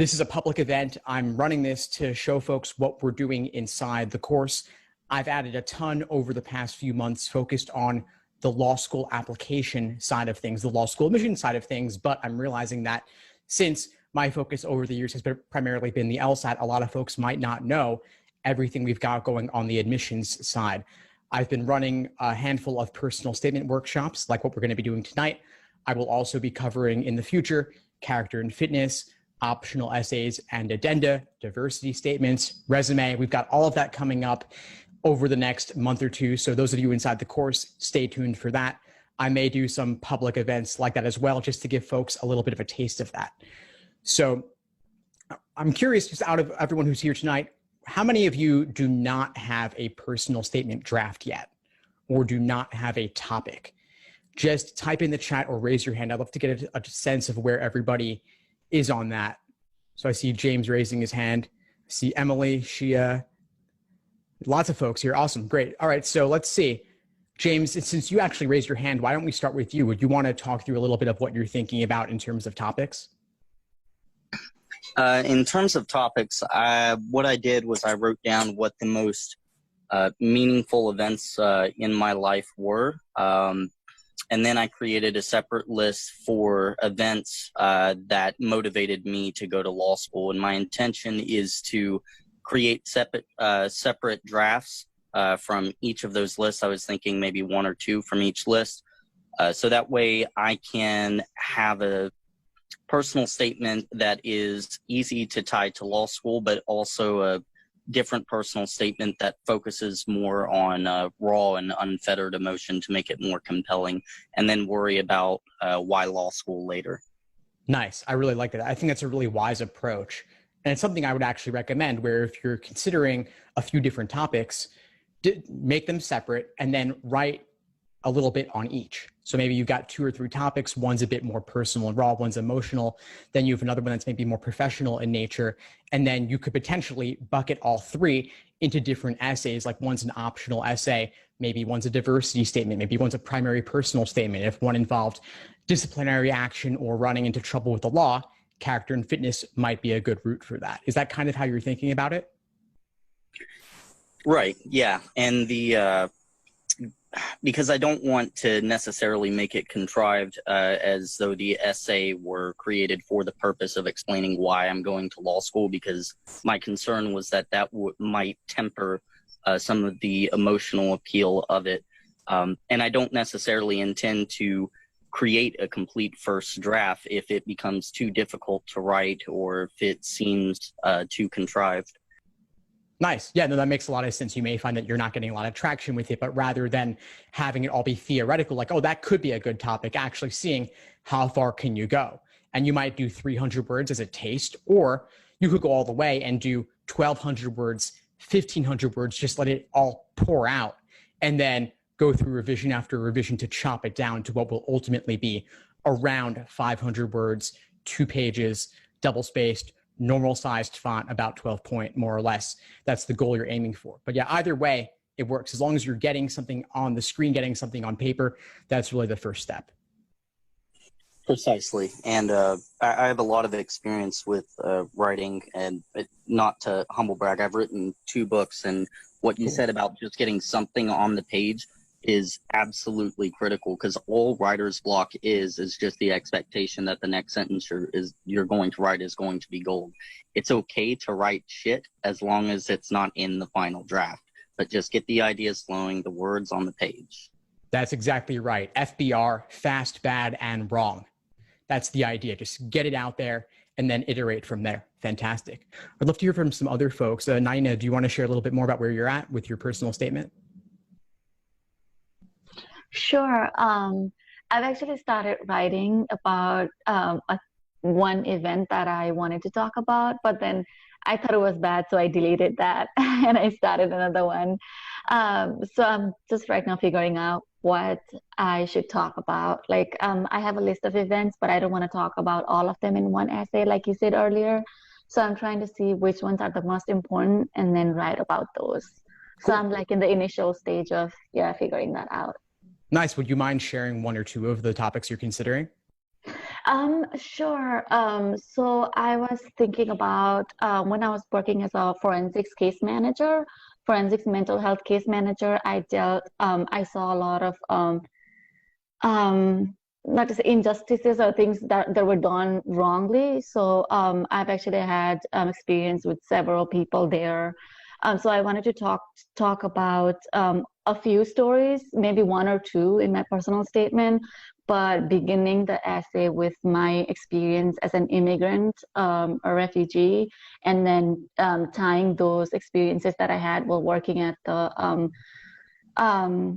This is a public event. I'm running this to show folks what we're doing inside the course. I've added a ton over the past few months focused on the law school application side of things, the law school admission side of things, but I'm realizing that since my focus over the years has primarily been the LSAT, a lot of folks might not know everything we've got going on the admissions side. I've been running a handful of personal statement workshops like what we're going to be doing tonight. I will also be covering in the future character and fitness, optional essays and addenda, diversity statements, resume. We've got all of that coming up over the next month or two. So those of you inside the course, stay tuned for that. I may do some public events like that as well, just to give folks a little bit of a taste of that. So I'm curious, just out of everyone who's here tonight, how many of you do not have a personal statement draft yet, or do not have a topic? Just type in the chat or raise your hand. I'd love to get a sense of where everybody is on that. So I see James raising his hand. I see Emily, Shia, lots of folks here. Awesome, great. All right, so let's see. James, since you actually raised your hand, why don't we start with you? Would you want to talk through a little bit of what you're thinking about in terms of topics? In terms of topics, what I did was I wrote down what the most meaningful events in my life were. And then I created a separate list for events that motivated me to go to law school. And my intention is to create separate drafts from each of those lists. I was thinking maybe one or two from each list. So that way I can have a personal statement that is easy to tie to law school, but also a different personal statement that focuses more on raw and unfettered emotion to make it more compelling, and then worry about why law school later. Nice. I really like that. I think that's a really wise approach. And it's something I would actually recommend, where if you're considering a few different topics, make them separate and then write a little bit on each. So maybe you've got 2 or 3 topics. One's a bit more personal and raw, one's emotional. Then you have another one that's maybe more professional in nature. And then you could potentially bucket all 3 into different essays. Like one's an optional essay, maybe one's a diversity statement, maybe one's a primary personal statement. If one involved disciplinary action or running into trouble with the law, character and fitness might be a good route for that. Is that kind of how you're thinking about it? Right, yeah. And because I don't want to necessarily make it contrived as though the essay were created for the purpose of explaining why I'm going to law school, because my concern was that might temper some of the emotional appeal of it. And I don't necessarily intend to create a complete first draft if it becomes too difficult to write or if it seems too contrived. Nice. Yeah, no, that makes a lot of sense. You may find that you're not getting a lot of traction with it, but rather than having it all be theoretical, like, oh, that could be a good topic, actually seeing how far can you go. And you might do 300 words as a taste, or you could go all the way and do 1,200 words, 1,500 words, just let it all pour out, and then go through revision after revision to chop it down to what will ultimately be around 500 words, 2 pages, double-spaced, normal-sized font, about 12 point, more or less. That's the goal you're aiming for. But yeah, either way, it works. As long as you're getting something on the screen, getting something on paper, that's really the first step. Precisely. And I have a lot of experience with writing, and not to humble brag, I've written 2 books, and what you said about just getting something on the page is absolutely critical, because all writer's block is just the expectation that the next sentence you're going to write is going to be gold. It's okay to write shit as long as it's not in the final draft, but just get the ideas flowing, the words on the page. That's exactly right. FBR, fast, bad, and wrong. That's the idea. Just get it out there and then iterate from there. Fantastic. I'd love to hear from some other folks. Naina, do you want to share a little bit more about where you're at with your personal statement? Sure. I've actually started writing about one event that I wanted to talk about, but then I thought it was bad, so I deleted that and I started another one. So I'm just right now figuring out what I should talk about. Like, I have a list of events, but I don't want to talk about all of them in one essay, like you said earlier. So I'm trying to see which ones are the most important and then write about those. Cool. So I'm like in the initial stage of, figuring that out. Nice. Would you mind sharing 1 or 2 of the topics you're considering? Sure. So I was thinking about when I was working as a forensics mental health case manager, I saw a lot of um, not to say injustices or things that were done wrongly. So I've actually had experience with several people there. So I wanted to talk about a few stories, maybe one or two in my personal statement, but beginning the essay with my experience as an immigrant, a refugee, and then tying those experiences that I had while working at the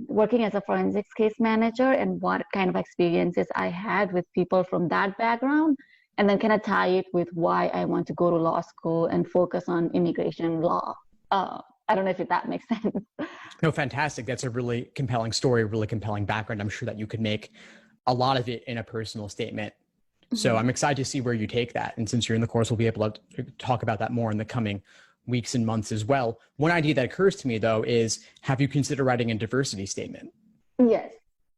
working as a forensics case manager and what kind of experiences I had with people from that background, and then kind of tie it with why I want to go to law school and focus on immigration law. I don't know if that makes sense. No, fantastic. That's a really compelling story, really compelling background. I'm sure that you could make a lot of it in a personal statement. So I'm excited to see where you take that. And since you're in the course, we'll be able to talk about that more in the coming weeks and months as well. One idea that occurs to me, though, is have you considered writing a diversity statement? Yes.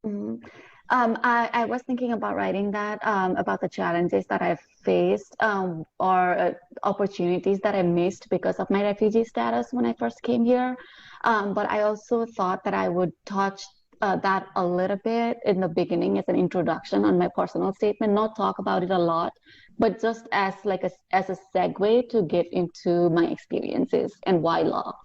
Mm-hmm. I was thinking about writing that about the challenges that I've faced or opportunities that I missed because of my refugee status when I first came here. But I also thought that I would touch that a little bit in the beginning as an introduction on my personal statement, not talk about it a lot, but just as as a segue to get into my experiences and why law.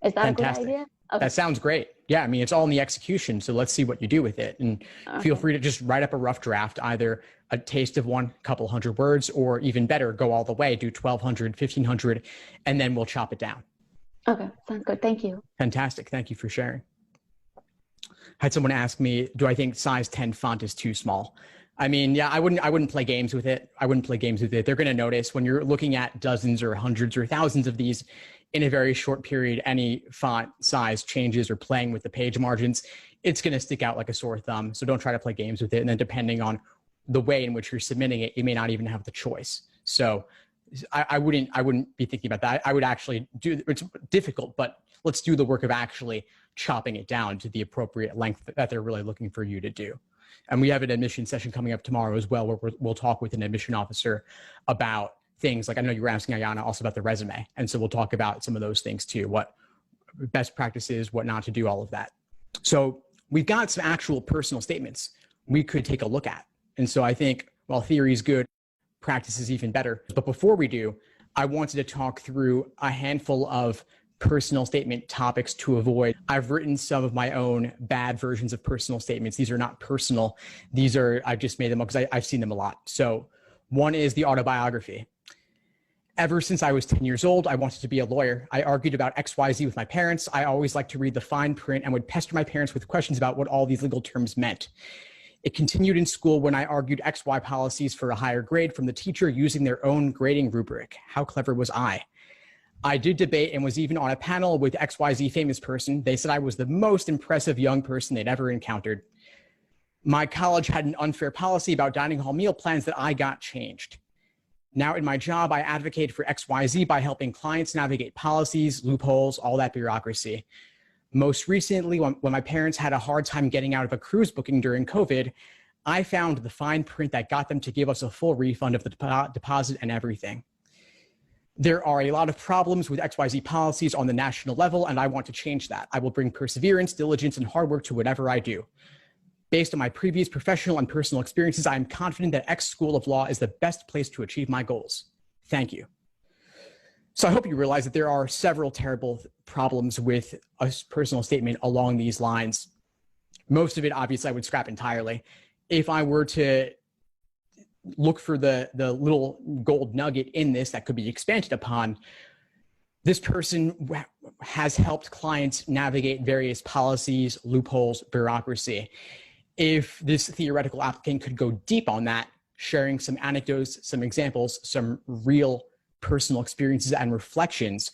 Is that Fantastic. a good idea? Okay. That sounds great. Yeah, I mean, it's all in the execution. So let's see what you do with it. And feel free to just write up a rough draft, either a taste of one, couple hundred words, or even better, go all the way, do 1,200, 1,500, and then we'll chop it down. Okay, sounds good. Thank you. Fantastic. Thank you for sharing. I had someone ask me, do I think size 10 font is too small? I mean, yeah, I wouldn't play games with it. They're going to notice when you're looking at dozens or hundreds or thousands of these in a very short period, any font size changes or playing with the page margins, it's going to stick out like a sore thumb. So don't try to play games with it. And then depending on the way in which you're submitting it, you may not even have the choice. So I wouldn't be thinking about that. I would actually it's difficult, but let's do the work of actually chopping it down to the appropriate length that they're really looking for you to do. And we have an admission session coming up tomorrow as well, where we'll talk with an admission officer about things like, I know you were asking Ayana also about the resume. And so we'll talk about some of those things too, what best practices, what not to do, all of that. So we've got some actual personal statements we could take a look at. And so I think, while theory is good, practice is even better. But before we do, I wanted to talk through a handful of personal statement topics to avoid. I've written some of my own bad versions of personal statements. These are not personal. I've just made them up because I've seen them a lot. So one is the autobiography. Ever since I was 10 years old, I wanted to be a lawyer. I argued about XYZ with my parents. I always liked to read the fine print and would pester my parents with questions about what all these legal terms meant. It continued in school when I argued XY policies for a higher grade from the teacher using their own grading rubric. How clever was I? I did debate and was even on a panel with XYZ famous person. They said I was the most impressive young person they'd ever encountered. My college had an unfair policy about dining hall meal plans that I got changed. Now in my job, I advocate for XYZ by helping clients navigate policies, loopholes, all that bureaucracy. Most recently, when my parents had a hard time getting out of a cruise booking during COVID, I found the fine print that got them to give us a full refund of the deposit and everything. There are a lot of problems with XYZ policies on the national level, and I want to change that. I will bring perseverance, diligence, and hard work to whatever I do. Based on my previous professional and personal experiences, I am confident that X School of Law is the best place to achieve my goals. Thank you. So I hope you realize that there are several terrible problems with a personal statement along these lines. Most of it, obviously, I would scrap entirely. If I were to look for the little gold nugget in this that could be expanded upon, this person has helped clients navigate various policies, loopholes, bureaucracy. If this theoretical applicant could go deep on that, sharing some anecdotes, some examples, some real personal experiences and reflections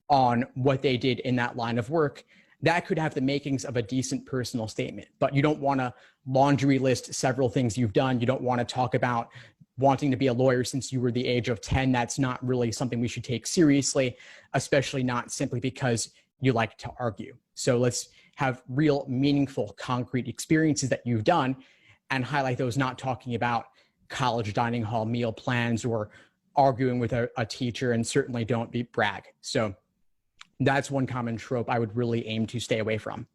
on what they did in that line of work, that could have the makings of a decent personal statement. But you don't want to laundry list several things you've done. You don't want to talk about wanting to be a lawyer since you were the age of 10. That's not really something we should take seriously, especially not simply because you like to argue. So let's have real, meaningful, concrete experiences that you've done and highlight those, not talking about college dining hall meal plans or arguing with a teacher, and certainly don't brag. So that's one common trope I would really aim to stay away from.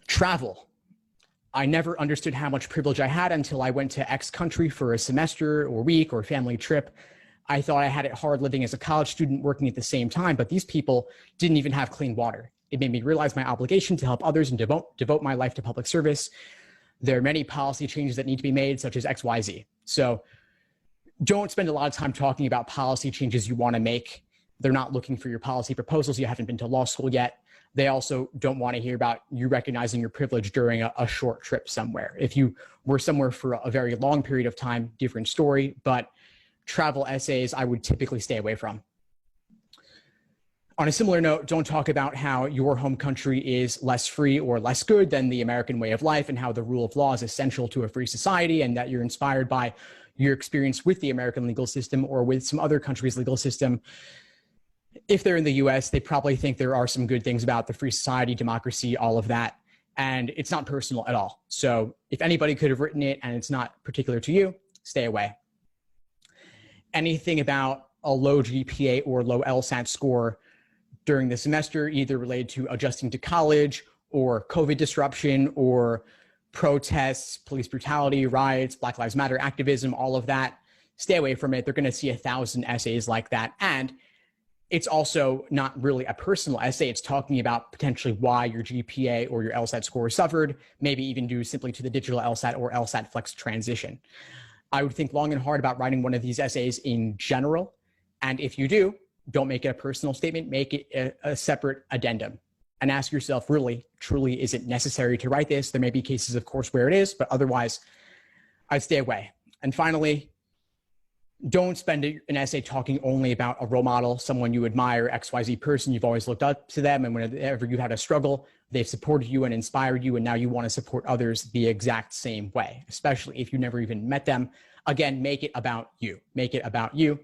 Travel. I never understood how much privilege I had until I went to X country for a semester or week or family trip. I thought I had it hard living as a college student working at the same time, but these people didn't even have clean water. It made me realize my obligation to help others and devote my life to public service. There are many policy changes that need to be made, such as XYZ. So don't spend a lot of time talking about policy changes you want to make. They're not looking for your policy proposals. You haven't been to law school yet. They also don't want to hear about you recognizing your privilege during a short trip somewhere. If you were somewhere for a very long period of time, different story, but travel essays I would typically stay away from. On a similar note, don't talk about how your home country is less free or less good than the American way of life and how the rule of law is essential to a free society and that you're inspired by your experience with the American legal system or with some other country's legal system. If they're in the US, they probably think there are some good things about the free society, democracy, all of that. And it's not personal at all. So if anybody could have written it and it's not particular to you, stay away. Anything about a low GPA or low LSAT score during the semester, either related to adjusting to college or COVID disruption or protests, police brutality, riots, Black Lives Matter activism, all of that, stay away from it. They're going to see 1,000 essays like that. And it's also not really a personal essay. It's talking about potentially why your GPA or your LSAT score suffered, maybe even due simply to the digital LSAT or LSAT Flex transition. I would think long and hard about writing one of these essays in general. And if you do, don't make it a personal statement, make it a separate addendum and ask yourself, really, truly, is it necessary to write this? There may be cases, of course, where it is, but otherwise I'd stay away. And finally, don't spend an essay talking only about a role model, someone you admire, XYZ person, you've always looked up to them, and whenever you had a struggle, they've supported you and inspired you, and now you want to support others the exact same way, especially if you never even met them. Again, make it about you. Make it about you.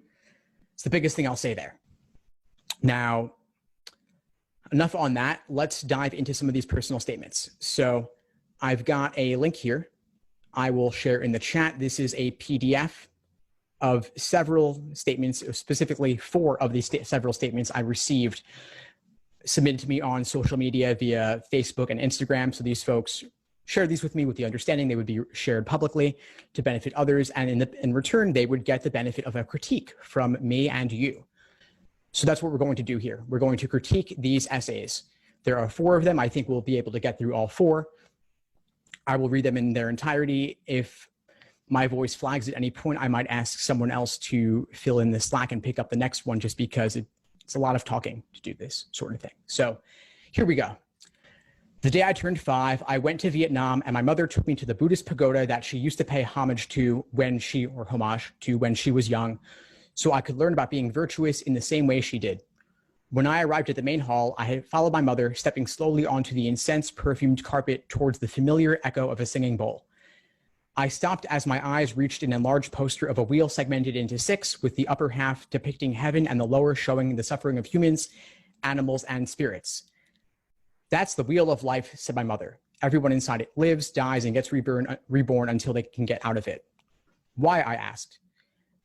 It's the biggest thing I'll say there. Now, enough on that. Let's dive into some of these personal statements. So I've got a link here. I will share in the chat. This is a PDF of several statements, specifically 4 of these several statements I received submitted to me on social media via Facebook and Instagram. So these folks shared these with me with the understanding they would be shared publicly to benefit others. And in return, they would get the benefit of a critique from me and you. So that's what we're going to do here. We're going to critique these essays. There are 4 of them. I think we'll be able to get through all 4. I will read them in their entirety. If my voice flags at any point, I might ask someone else to fill in the slack and pick up the next one just because it's a lot of talking to do this sort of thing. So here we go. The day I turned 5, I went to Vietnam and my mother took me to the Buddhist pagoda that she used to pay homage to when she was young, so I could learn about being virtuous in the same way she did. When I arrived at the main hall, I had followed my mother, stepping slowly onto the incense-perfumed carpet towards the familiar echo of a singing bowl. I stopped as my eyes reached an enlarged poster of a wheel segmented into 6, with the upper half depicting heaven and the lower showing the suffering of humans, animals, and spirits. That's the wheel of life, said my mother. Everyone inside it lives, dies, and gets reborn until they can get out of it. Why, I asked.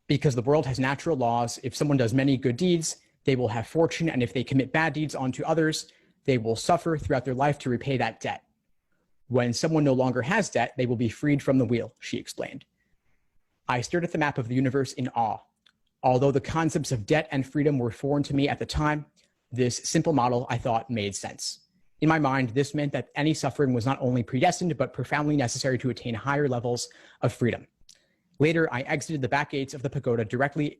Because the world has natural laws. If someone does many good deeds, they will have fortune, and if they commit bad deeds onto others, they will suffer throughout their life to repay that debt. When someone no longer has debt, they will be freed from the wheel, she explained. I stared at the map of the universe in awe. Although the concepts of debt and freedom were foreign to me at the time, this simple model, I thought, made sense. In my mind, this meant that any suffering was not only predestined, but profoundly necessary to attain higher levels of freedom. Later, I exited the back gates of the pagoda, directly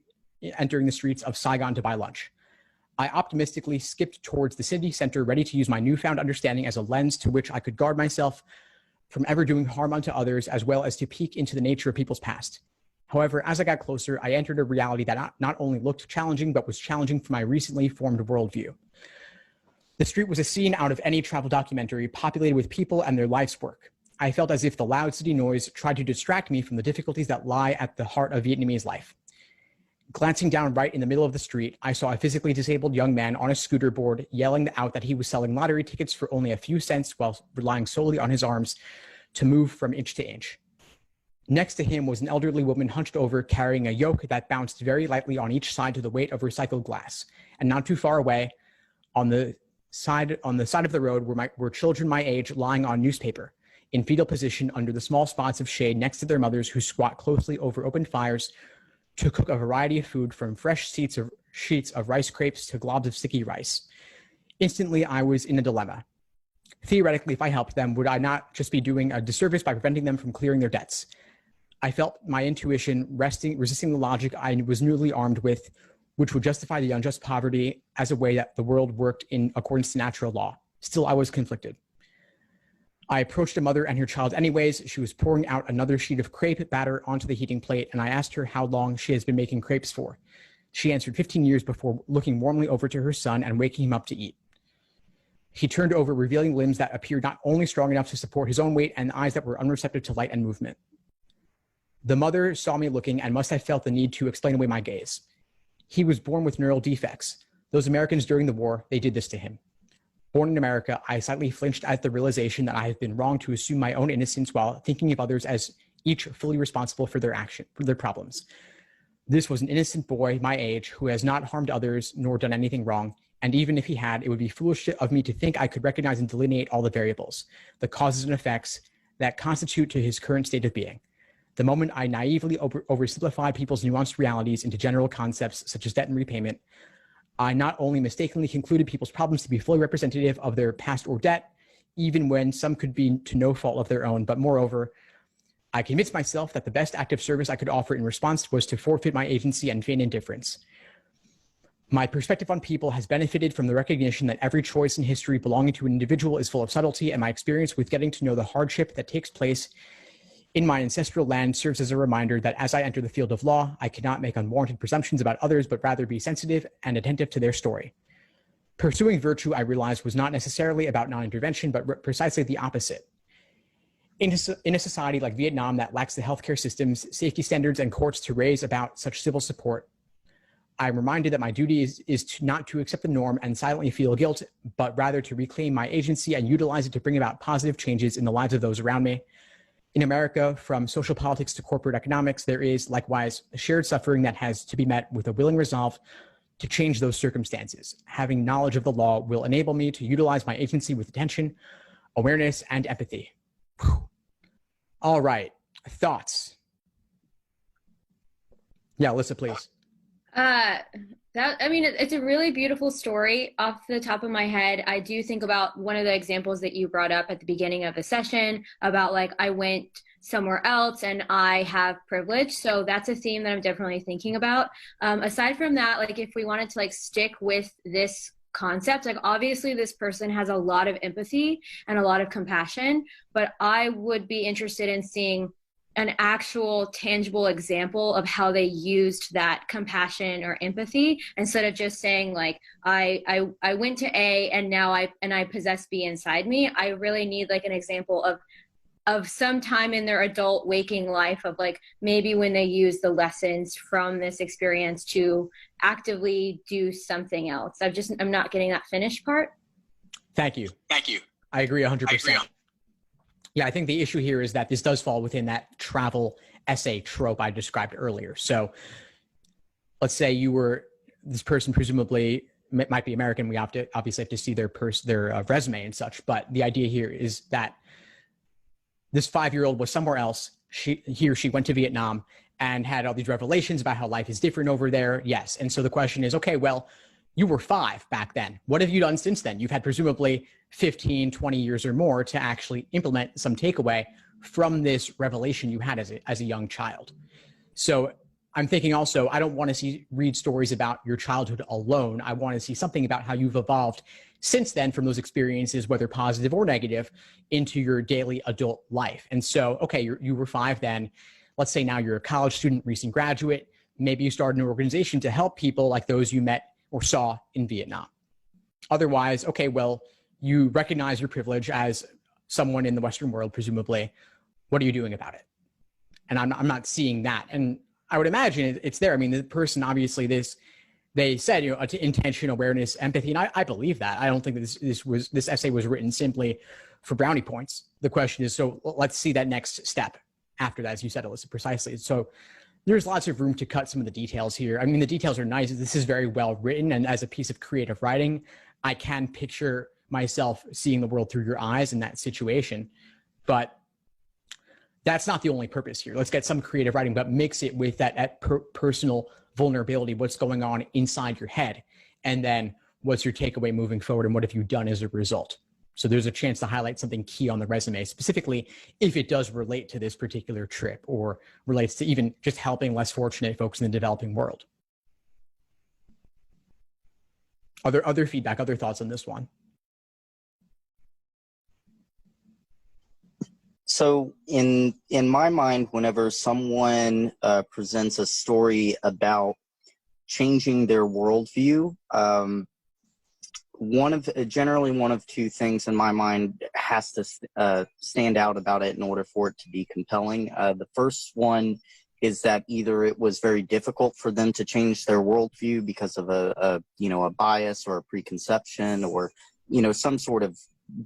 entering the streets of Saigon to buy lunch. I optimistically skipped towards the city center, ready to use my newfound understanding as a lens to which I could guard myself from ever doing harm unto others, as well as to peek into the nature of people's past. However, as I got closer, I entered a reality that not only looked challenging, but was challenging for my recently formed worldview. The street was a scene out of any travel documentary, populated with people and their life's work. I felt as if the loud city noise tried to distract me from the difficulties that lie at the heart of Vietnamese life. Glancing down right in the middle of the street, I saw a physically disabled young man on a scooter board yelling out that he was selling lottery tickets for only a few cents while relying solely on his arms to move from inch to inch. Next to him was an elderly woman hunched over, carrying a yoke that bounced very lightly on each side to the weight of recycled glass. And not too far away, on the side of the road were children my age lying on newspaper in fetal position under the small spots of shade next to their mothers, who squat closely over open fires to cook a variety of food, from fresh sheets of rice crepes to globs of sticky rice. Instantly, I was in a dilemma. Theoretically, if I helped them, would I not just be doing a disservice by preventing them from clearing their debts? I felt my intuition resisting the logic I was newly armed with, which would justify the unjust poverty as a way that the world worked in accordance to natural law. Still, I was conflicted. I approached a mother and her child anyways. She was pouring out another sheet of crepe batter onto the heating plate, and I asked her how long she has been making crepes for. She answered 15 years, before looking warmly over to her son and waking him up to eat. He turned over, revealing limbs that appeared not only strong enough to support his own weight and eyes that were unreceptive to light and movement. The mother saw me looking and must have felt the need to explain away my gaze. He was born with neural defects. Those Americans during the war, they did this to him. Born in America, I slightly flinched at the realization that I had been wrong to assume my own innocence while thinking of others as each fully responsible for their problems. This was an innocent boy my age who has not harmed others nor done anything wrong, and even if he had, it would be foolish of me to think I could recognize and delineate all the variables, the causes and effects that constitute to his current state of being. The moment I naively oversimplified people's nuanced realities into general concepts such as debt and repayment, I not only mistakenly concluded people's problems to be fully representative of their past or debt, even when some could be to no fault of their own, but moreover, I convinced myself that the best act of service I could offer in response was to forfeit my agency and feign indifference. My perspective on people has benefited from the recognition that every choice in history belonging to an individual is full of subtlety, and my experience with getting to know the hardship that takes place in my ancestral land serves as a reminder that as I enter the field of law, I cannot make unwarranted presumptions about others, but rather be sensitive and attentive to their story. Pursuing virtue, I realized, was not necessarily about non-intervention, but precisely the opposite. In a society like Vietnam that lacks the healthcare systems, safety standards, and courts to raise about such civil support, I'm reminded that my duty is not to accept the norm and silently feel guilt, but rather to reclaim my agency and utilize it to bring about positive changes in the lives of those around me. In America, from social politics to corporate economics, there is likewise a shared suffering that has to be met with a willing resolve to change those circumstances. Having knowledge of the law will enable me to utilize my agency with attention, awareness, and empathy. Whew. All right, thoughts? Yeah, Alyssa, please. It's a really beautiful story. Off the top of my head, I do think about one of the examples that you brought up at the beginning of the session about I went somewhere else and I have privilege. So that's a theme that I'm definitely thinking about. Aside from that, if we wanted to stick with this concept, obviously this person has a lot of empathy and a lot of compassion, but I would be interested in seeing an actual tangible example of how they used that compassion or empathy, instead of just saying I went to A and now I possess B inside me. I really need an example of some time in their adult waking life of maybe when they use the lessons from this experience to actively do something else. I'm not getting that finished part. Thank you. I agree 100%. Yeah, I think the issue here is that this does fall within that travel essay trope I described earlier. So let's say this person presumably might be American. We obviously have to see their resume and such. But the idea here is that this 5-year-old was somewhere else. He or she went to Vietnam and had all these revelations about how life is different over there. Yes. And so the question is, okay, well, you were 5 back then. What have you done since then? You've had presumably 15, 20 years or more to actually implement some takeaway from this revelation you had as a young child. So I'm thinking also, I don't want to read stories about your childhood alone. I want to see something about how you've evolved since then from those experiences, whether positive or negative, into your daily adult life. And so, okay, you were 5 then. Let's say now you're a college student, recent graduate. Maybe you started an organization to help people like those you met or saw in Vietnam. Otherwise, okay, well, you recognize your privilege as someone in the Western world, presumably. What are you doing about it? And I'm not seeing that. And I would imagine it's there. I mean, the person, obviously, they said, intention, awareness, empathy, and I believe that. I don't think that this essay was written simply for brownie points. The question is, so let's see that next step. after that, as you said, Alyssa, precisely. So there's lots of room to cut some of the details here. I mean, the details are nice. This is very well written. And as a piece of creative writing, I can picture myself seeing the world through your eyes in that situation. But that's not the only purpose here. Let's get some creative writing, but mix it with that personal vulnerability, what's going on inside your head. And then what's your takeaway moving forward, and what have you done as a result? So there's a chance to highlight something key on the resume, specifically if it does relate to this particular trip or relates to even just helping less fortunate folks in the developing world. Other feedback, other thoughts on this one? So in my mind, whenever someone presents a story about changing their worldview, generally one of two things in my mind has to stand out about it in order for it to be compelling. The first one is that either it was very difficult for them to change their worldview because of a bias or a preconception, or some sort of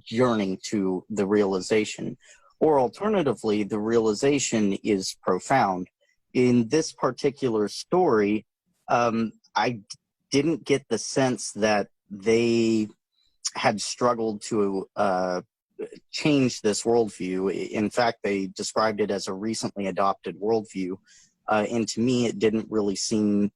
journey to the realization, or alternatively the realization is profound. In this particular story, I didn't get the sense that they had struggled to change this worldview. In fact, they described it as a recently adopted worldview. And to me, it didn't really seem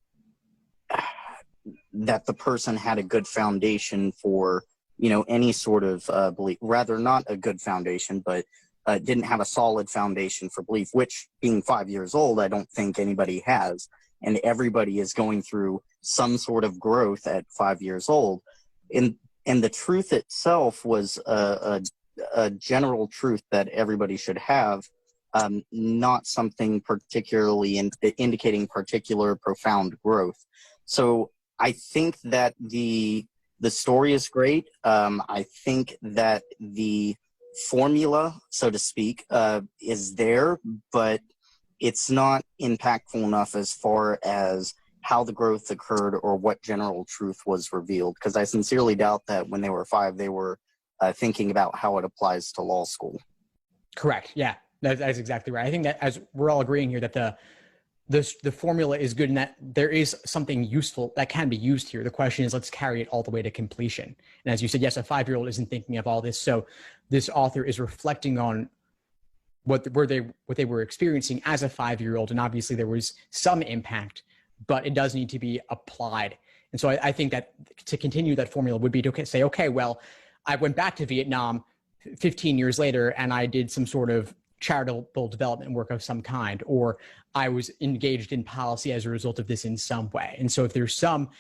that the person had a good foundation for, any sort of belief. Rather, not a good foundation, but didn't have a solid foundation for belief, which, being 5 years old, I don't think anybody has. And everybody is going through some sort of growth at 5 years old. And the truth itself was a general truth that everybody should have, not something particularly indicating particular profound growth. So I think that the story is great. I think that the formula, so to speak, is there, but it's not impactful enough as far as how the growth occurred or what general truth was revealed, because I sincerely doubt that when they were 5, they were thinking about how it applies to law school. Correct. Yeah, that's exactly right. I think that, as we're all agreeing here, that the formula is good and that there is something useful that can be used here. The question is, let's carry it all the way to completion. And as you said, yes, a 5-year-old isn't thinking of all this. So this author is reflecting on what they were experiencing as a 5-year-old. And obviously there was some impact, but it does need to be applied. And so I think that to continue that formula would be to say, okay, well, I went back to Vietnam 15 years later and I did some sort of charitable development work of some kind, or I was engaged in policy as a result of this in some way. And so if there's some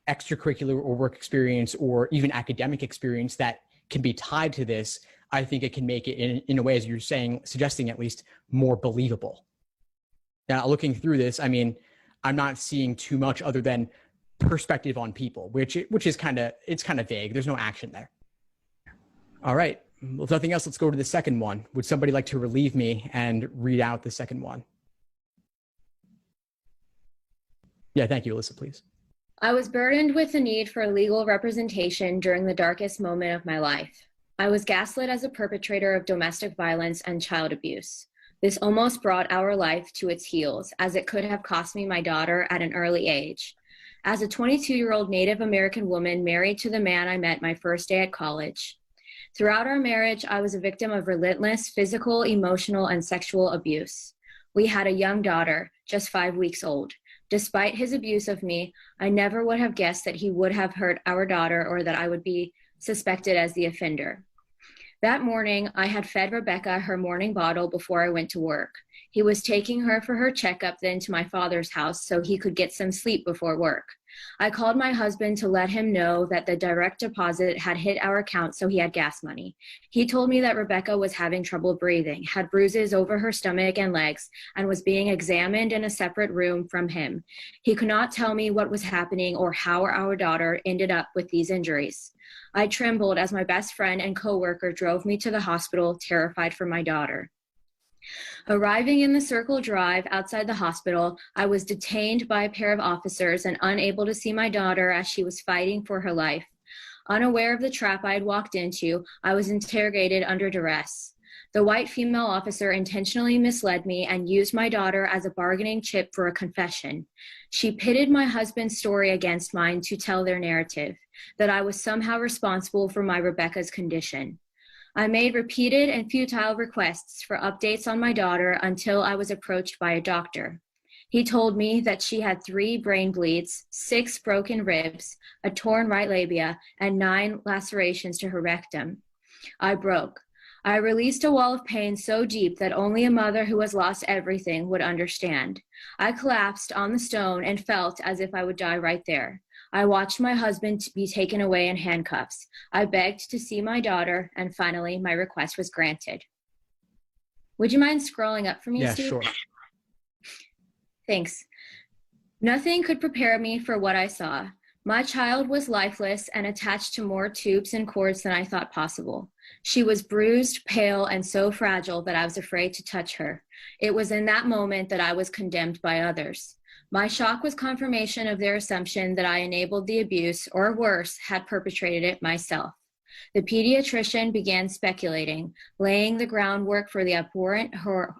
extracurricular or work experience or even academic experience that can be tied to this, I think it can make it in a way, as you're saying, suggesting at least, more believable. Now, looking through this, I mean, I'm not seeing too much other than perspective on people, which is kind of vague. There's no action there. All right. Well, if nothing else, let's go to the second one. Would somebody like to relieve me and read out the second one? Yeah, thank you, Alyssa, please. I was burdened with the need for legal representation during the darkest moment of my life. I was gaslit as a perpetrator of domestic violence and child abuse. This almost brought our life to its heels, as it could have cost me my daughter at an early age. As a 22-year-old Native American woman married to the man I met my first day at college. Throughout our marriage, I was a victim of relentless physical, emotional, and sexual abuse. We had a young daughter, just 5 weeks old. Despite his abuse of me, I never would have guessed that he would have hurt our daughter or that I would be suspected as the offender. That morning, I had fed Rebecca her morning bottle before I went to work. He was taking her for her checkup, then to my father's house so he could get some sleep before work. I called my husband to let him know that the direct deposit had hit our account, so he had gas money. He told me that Rebecca was having trouble breathing, had bruises over her stomach and legs, and was being examined in a separate room from him. He could not tell me what was happening or how our daughter ended up with these injuries. I trembled as my best friend and coworker drove me to the hospital, terrified for my daughter. Arriving in the Circle Drive outside the hospital, I was detained by a pair of officers and unable to see my daughter as she was fighting for her life. Unaware of the trap I had walked into, I was interrogated under duress. The white female officer intentionally misled me and used my daughter as a bargaining chip for a confession. She pitted my husband's story against mine to tell their narrative, that I was somehow responsible for my Rebecca's condition. I made repeated and futile requests for updates on my daughter until I was approached by a doctor. He told me that she had 3 brain bleeds, 6 broken ribs, a torn right labia, and 9 lacerations to her rectum. I broke. I released a wall of pain so deep that only a mother who has lost everything would understand. I collapsed on the stone and felt as if I would die right there. I watched my husband be taken away in handcuffs. I begged to see my daughter, and finally my request was granted. Would you mind scrolling up for me, Yeah, Steve? sure. Thanks. Nothing could prepare me for what I saw. My child was lifeless and attached to more tubes and cords than I thought possible. She was bruised, pale, and so fragile that I was afraid to touch her. It was in that moment that I was condemned by others. My shock was confirmation of their assumption that I enabled the abuse, or worse, had perpetrated it myself. The pediatrician began speculating, laying the groundwork for the abhorrent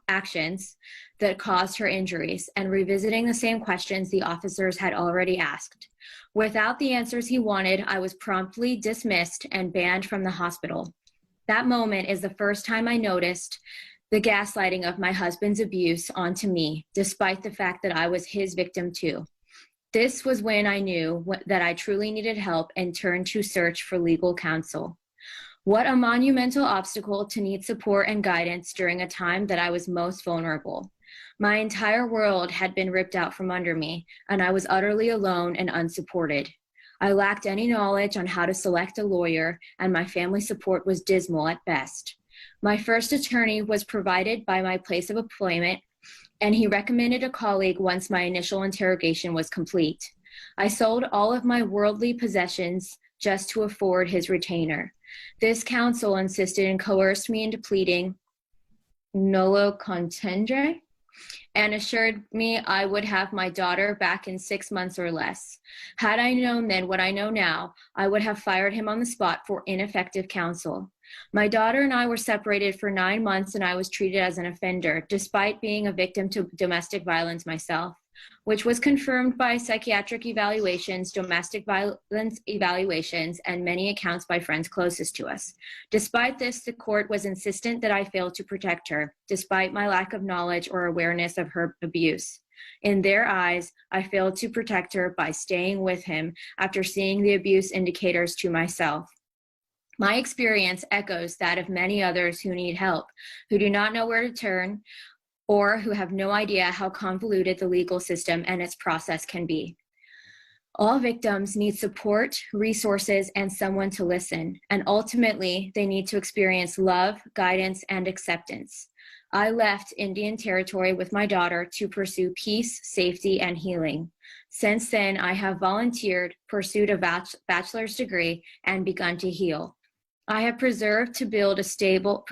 actions that caused her injuries, and revisiting the same questions the officers had already asked. Without the answers he wanted, I was promptly dismissed and banned from the hospital. That moment is the first time I noticed the gaslighting of my husband's abuse onto me, despite the fact that I was his victim too. This was when I knew that I truly needed help and turned to search for legal counsel. What a monumental obstacle to need support and guidance during a time that I was most vulnerable. My entire world had been ripped out from under me, and I was utterly alone and unsupported. I lacked any knowledge on how to select a lawyer, and my family support was dismal at best. My first attorney was provided by my place of employment, and he recommended a colleague once my initial interrogation was complete. I sold all of my worldly possessions just to afford his retainer. This counsel insisted and coerced me into pleading nolo contendere and assured me I would have my daughter back in 6 months or less. Had I known then what I know now, I would have fired him on the spot for ineffective counsel. My daughter and I were separated for 9 months, and I was treated as an offender, despite being a victim to domestic violence myself, which was confirmed by psychiatric evaluations, domestic violence evaluations, and many accounts by friends closest to us. Despite this, the court was insistent that I failed to protect her, despite my lack of knowledge or awareness of her abuse. In their eyes, I failed to protect her by staying with him after seeing the abuse indicators to myself. My experience echoes that of many others who need help, who do not know where to turn, or who have no idea how convoluted the legal system and its process can be. All victims need support, resources, and someone to listen, and ultimately, they need to experience love, guidance, and acceptance. I left Indian Territory with my daughter to pursue peace, safety, and healing. Since then, I have volunteered, pursued a bachelor's degree, and begun to heal. I have persevered to build a stable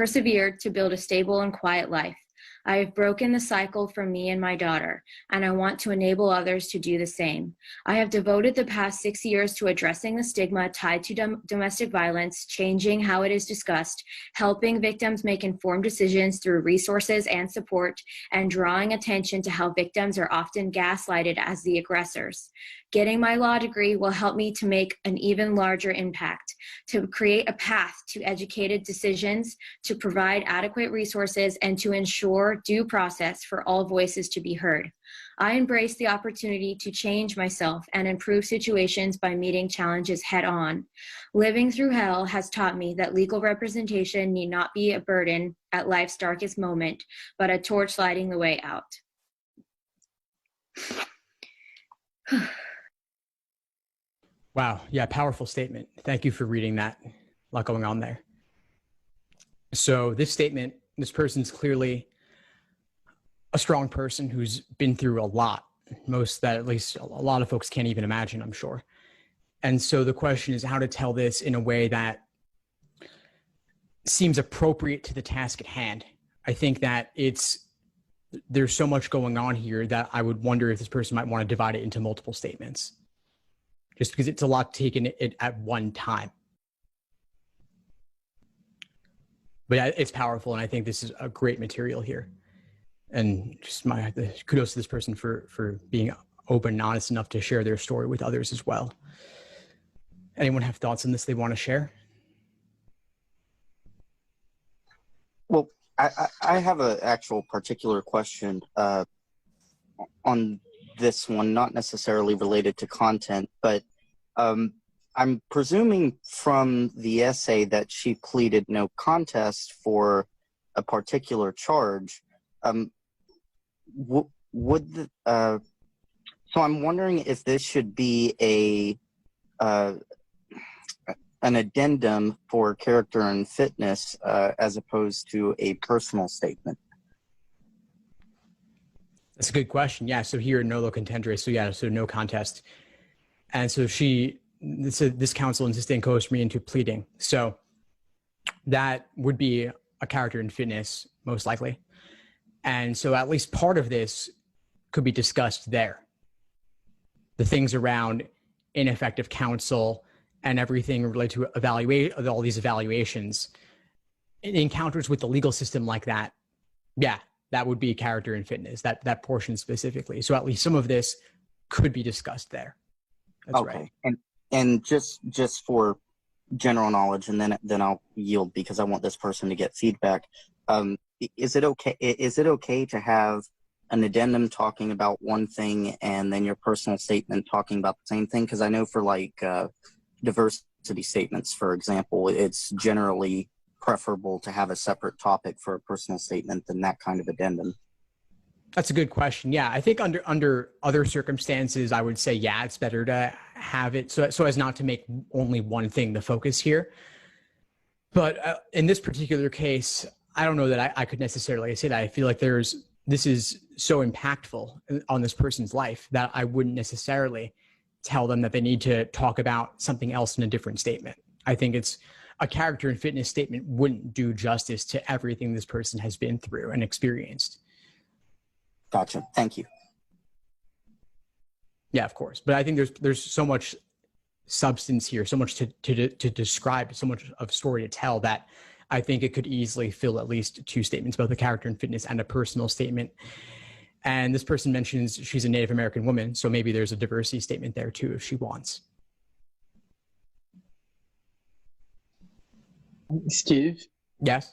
and quiet life. I have broken the cycle for me and my daughter, and I want to enable others to do the same. I have devoted the past 6 years to addressing the stigma tied to domestic violence, changing how it is discussed, helping victims make informed decisions through resources and support, and drawing attention to how victims are often gaslighted as the aggressors. Getting my law degree will help me to make an even larger impact, to create a path to educated decisions, to provide adequate resources, and to ensure due process for all voices to be heard. I embrace the opportunity to change myself and improve situations by meeting challenges head on. Living through hell has taught me that legal representation need not be a burden at life's darkest moment, but a torch lighting the way out. Wow. Yeah, powerful statement. Thank you for reading that. A lot going on there. So this statement, this person's clearly a strong person who's been through a lot, most that at least a lot of folks can't even imagine, I'm sure. And so the question is how to tell this in a way that seems appropriate to the task at hand. I think that there's so much going on here that I would wonder if this person might want to divide it into multiple statements, just because it's a lot taken it at one time. but it's powerful. And I think this is a great material here. And just kudos to this person for being open and honest enough to share their story with others as well. Anyone have thoughts on this they want to share? Well, I have an actual particular question on this one, not necessarily related to content, but I'm presuming from the essay that she pleaded no contest for a particular charge. So I'm wondering if this should be an addendum for character and fitness as opposed to a personal statement. That's a good question. Yeah. So here, nolo contendere. So yeah, so no contest. And so this counsel insisted and coerced me into pleading. So that would be a character and fitness, most likely. And so at least part of this could be discussed there. The things around ineffective counsel and everything related to all these evaluations, encounters with the legal system like that. Yeah, that would be character and fitness, that portion specifically. So at least some of this could be discussed there. That's okay. Right. And just for general knowledge, and then I'll yield because I want this person to get feedback. Is it okay to have an addendum talking about one thing and then your personal statement talking about the same thing? Because I know for diversity statements, for example, it's generally preferable to have a separate topic for a personal statement than that kind of addendum. That's a good question. Yeah, I think under other circumstances, I would say, yeah, it's better to have it so as not to make only one thing the focus here. But in this particular case, I don't know that I could necessarily say that. I feel like this is so impactful on this person's life that I wouldn't necessarily tell them that they need to talk about something else in a different statement. I think it's a character and fitness statement wouldn't do justice to everything this person has been through and experienced. Gotcha. Thank you. Yeah, of course. But I think there's so much substance here, so much to describe, so much of story to tell that I think it could easily fill at least two statements, both a character and fitness and a personal statement. And this person mentions she's a Native American woman, so maybe there's a diversity statement there too if she wants. Steve? Yes?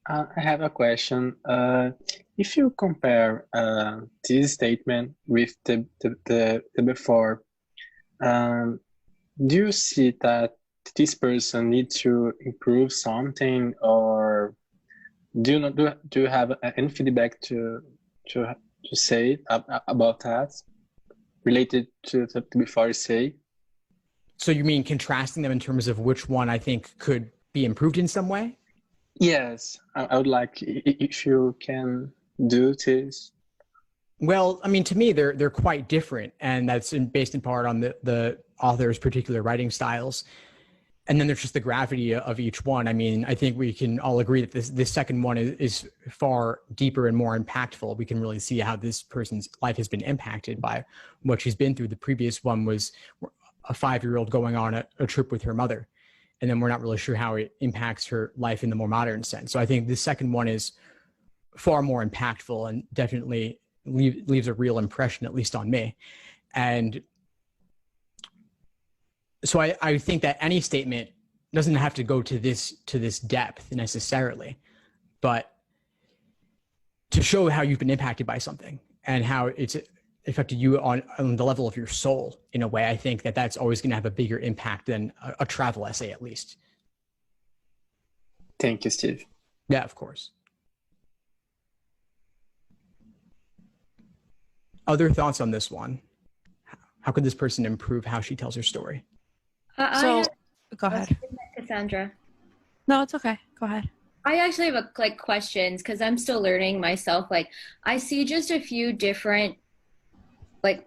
I have a question. If you compare this statement with the before, do you see that this person needs to improve something, or do you have any feedback to say about that related to the before essay? So you mean contrasting them in terms of which one I think could be improved in some way? Yes, I would like if you can do this. Well, I mean, to me, they're quite different, and that's based in part on the author's particular writing styles. And then there's just the gravity of each one. I mean, I think we can all agree that this second one is far deeper and more impactful. We can really see how this person's life has been impacted by what she's been through. The previous one was a 5-year-old going on a trip with her mother. And then we're not really sure how it impacts her life in the more modern sense. So I think the second one is far more impactful and definitely leaves a real impression, at least on me. And so I think that any statement doesn't have to go to this depth necessarily, but to show how you've been impacted by something and how it's affected you on the level of your soul in a way, I think that's always going to have a bigger impact than a travel essay, at least. Thank you, Steve. Yeah, of course. Other thoughts on this one? How could this person improve how she tells her story? Go ahead. Cassandra. No, it's okay. Go ahead. I actually have questions because I'm still learning myself. I see just a few different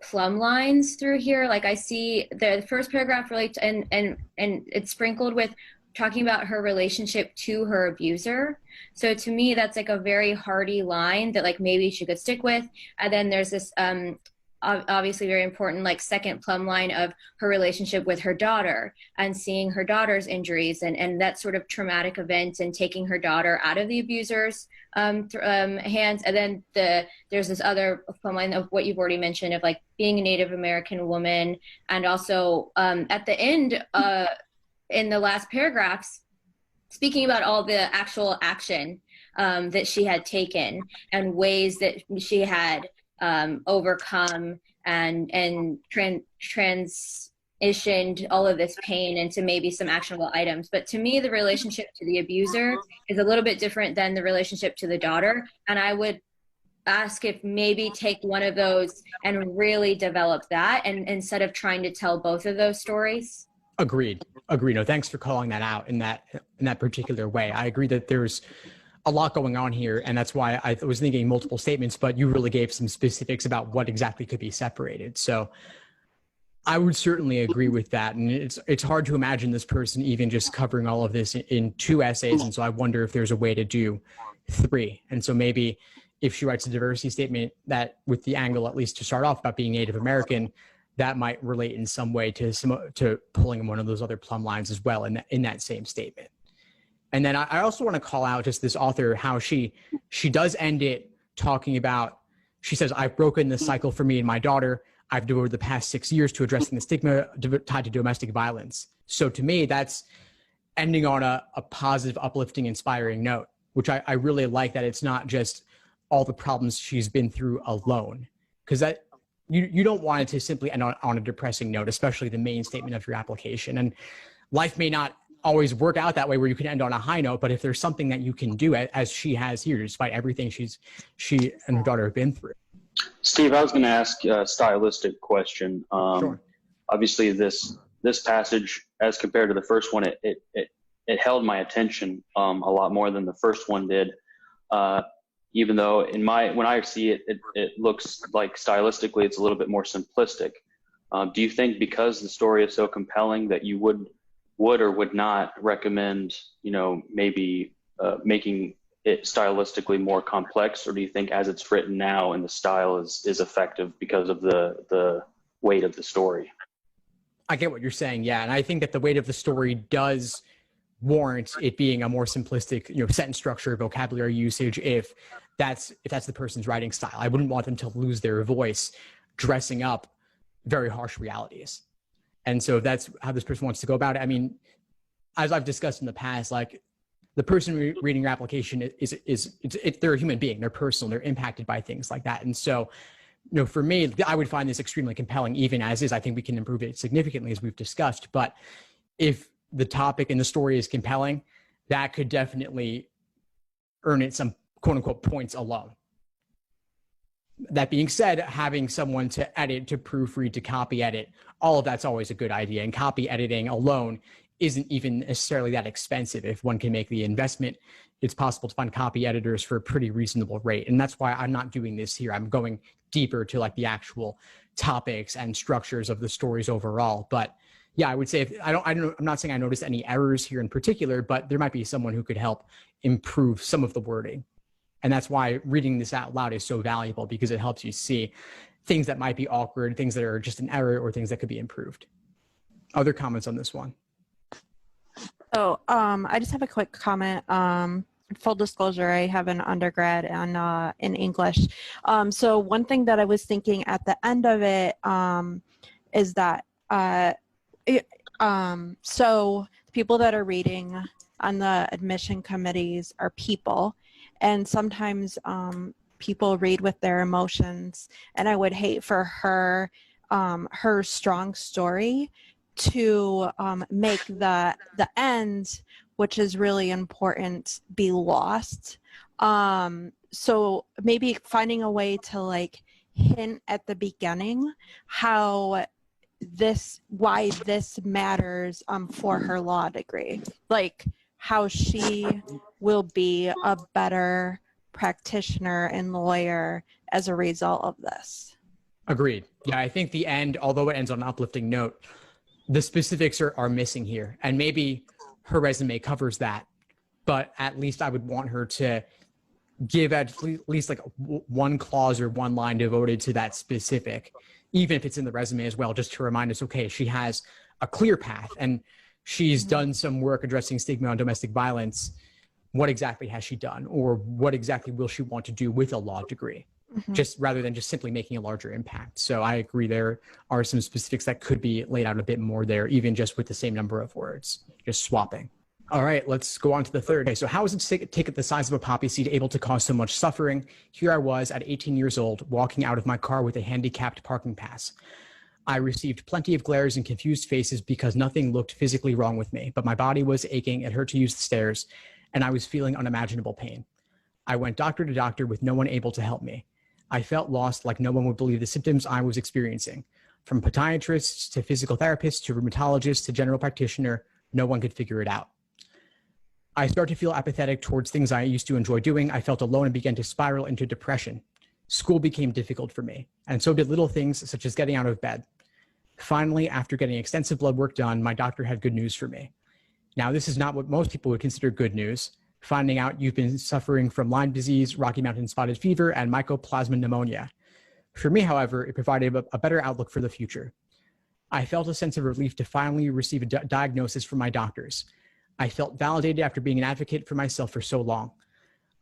plumb lines through here. I see the first paragraph relates and it's sprinkled with talking about her relationship to her abuser. So to me, that's a very hearty line that maybe she could stick with. And then there's this obviously very important, like second plumb line of her relationship with her daughter and seeing her daughter's injuries and that sort of traumatic event and taking her daughter out of the abuser's hands. And then there's this other plumb line of what you've already mentioned of like being a Native American woman. And also at the end, in the last paragraphs, speaking about all the actual action that she had taken and ways that she had overcome and transitioned all of this pain into maybe some actionable items. But to me, the relationship to the abuser is a little bit different than the relationship to the daughter. And I would ask if maybe take one of those and really develop that, and instead of trying to tell both of those stories. Agreed. No, thanks for calling that out in that particular way. I agree that there's a lot going on here, and that's why I was thinking multiple statements, but you really gave some specifics about what exactly could be separated. So I would certainly agree with that. And it's hard to imagine this person even just covering all of this in 2 essays. And so I wonder if there's a way to do 3. And so maybe if she writes a diversity statement that with the angle, at least to start off, about being Native American, that might relate in some way to pulling in one of those other plumb lines as well in that same statement. And then I also want to call out just this author, how she does end it talking about, she says, I've broken the cycle for me and my daughter. I've devoted the past 6 years to addressing the stigma tied to domestic violence. So to me, that's ending on a positive, uplifting, inspiring note, which I really like, that it's not just all the problems she's been through alone. Because that you don't want it to simply end on a depressing note, especially the main statement of your application. And life may not always work out that way where you can end on a high note, but if there's something that you can do, as she has here, despite everything she and her daughter have been through. Steve, I was going to ask a stylistic question. Sure. Obviously, this passage, as compared to the first one, it held my attention a lot more than the first one did. Even though when I see it, it looks like stylistically it's a little bit more simplistic. Do you think because the story is so compelling that you would or would not recommend, maybe making it stylistically more complex, or do you think as it's written now and the style is effective because of the weight of the story? I get what you're saying, yeah, and I think that the weight of the story does warrant it being a more simplistic, sentence structure, vocabulary usage, if that's the person's writing style. I wouldn't want them to lose their voice dressing up very harsh realities. And so if that's how this person wants to go about it, I mean, as I've discussed in the past, like the person reading your application they're a human being, they're personal, they're impacted by things like that. And so, for me, I would find this extremely compelling, even as is. I think we can improve it significantly, as we've discussed. But if the topic and the story is compelling, that could definitely earn it some quote unquote points alone. That being said, having someone to edit, to proofread, to copy edit, all of that's always a good idea. And copy editing alone isn't even necessarily that expensive. If one can make the investment, it's possible to find copy editors for a pretty reasonable rate. And that's why I'm not doing this here. I'm going deeper to like the actual topics and structures of the stories overall. But yeah, I would say I'm not saying I noticed any errors here in particular, but there might be someone who could help improve some of the wording. And that's why reading this out loud is so valuable, because it helps you see things that might be awkward, things that are just an error, or things that could be improved. Other comments on this one? So I just have a quick comment. Full disclosure, I have an undergrad in English. So one thing that I was thinking at the end of it is that so people that are reading on the admission committees are people, and sometimes people read with their emotions, and I would hate for her strong story to make the end, which is really important, be lost. So maybe finding a way to like hint at the beginning why this matters for her law degree, like how she will be a better practitioner and lawyer as a result of this. Agreed. Yeah, I think the end, although it ends on an uplifting note, the specifics are missing here. And maybe her resume covers that, but at least I would want her to give at least like one clause or one line devoted to that specific, even if it's in the resume as well, just to remind us, okay, she has a clear path and she's done some work addressing stigma on domestic violence. What exactly has she done, or what exactly will she want to do with a law degree? Just rather than just simply making a larger impact. So I agree, there are some specifics that could be laid out a bit more there, even just with the same number of words, just swapping. All right, let's go on to the third. Okay, so how is a ticket the size of a poppy seed able to cause so much suffering? Here I was at 18 years old, walking out of my car with a handicapped parking pass. I received plenty of glares and confused faces because nothing looked physically wrong with me, but my body was aching, it hurt to use the stairs, and I was feeling unimaginable pain. I went doctor to doctor with no one able to help me. I felt lost, like no one would believe the symptoms I was experiencing. From podiatrists to physical therapists to rheumatologists to general practitioner, no one could figure it out. I started to feel apathetic towards things I used to enjoy doing. I felt alone and began to spiral into depression. School became difficult for me, and so did little things such as getting out of bed. Finally, after getting extensive blood work done, my doctor had good news for me. Now, this is not what most people would consider good news. Finding out you've been suffering from Lyme disease, Rocky Mountain spotted fever, and mycoplasma pneumonia. For me, however, it provided a better outlook for the future. I felt a sense of relief to finally receive a diagnosis from my doctors. I felt validated after being an advocate for myself for so long.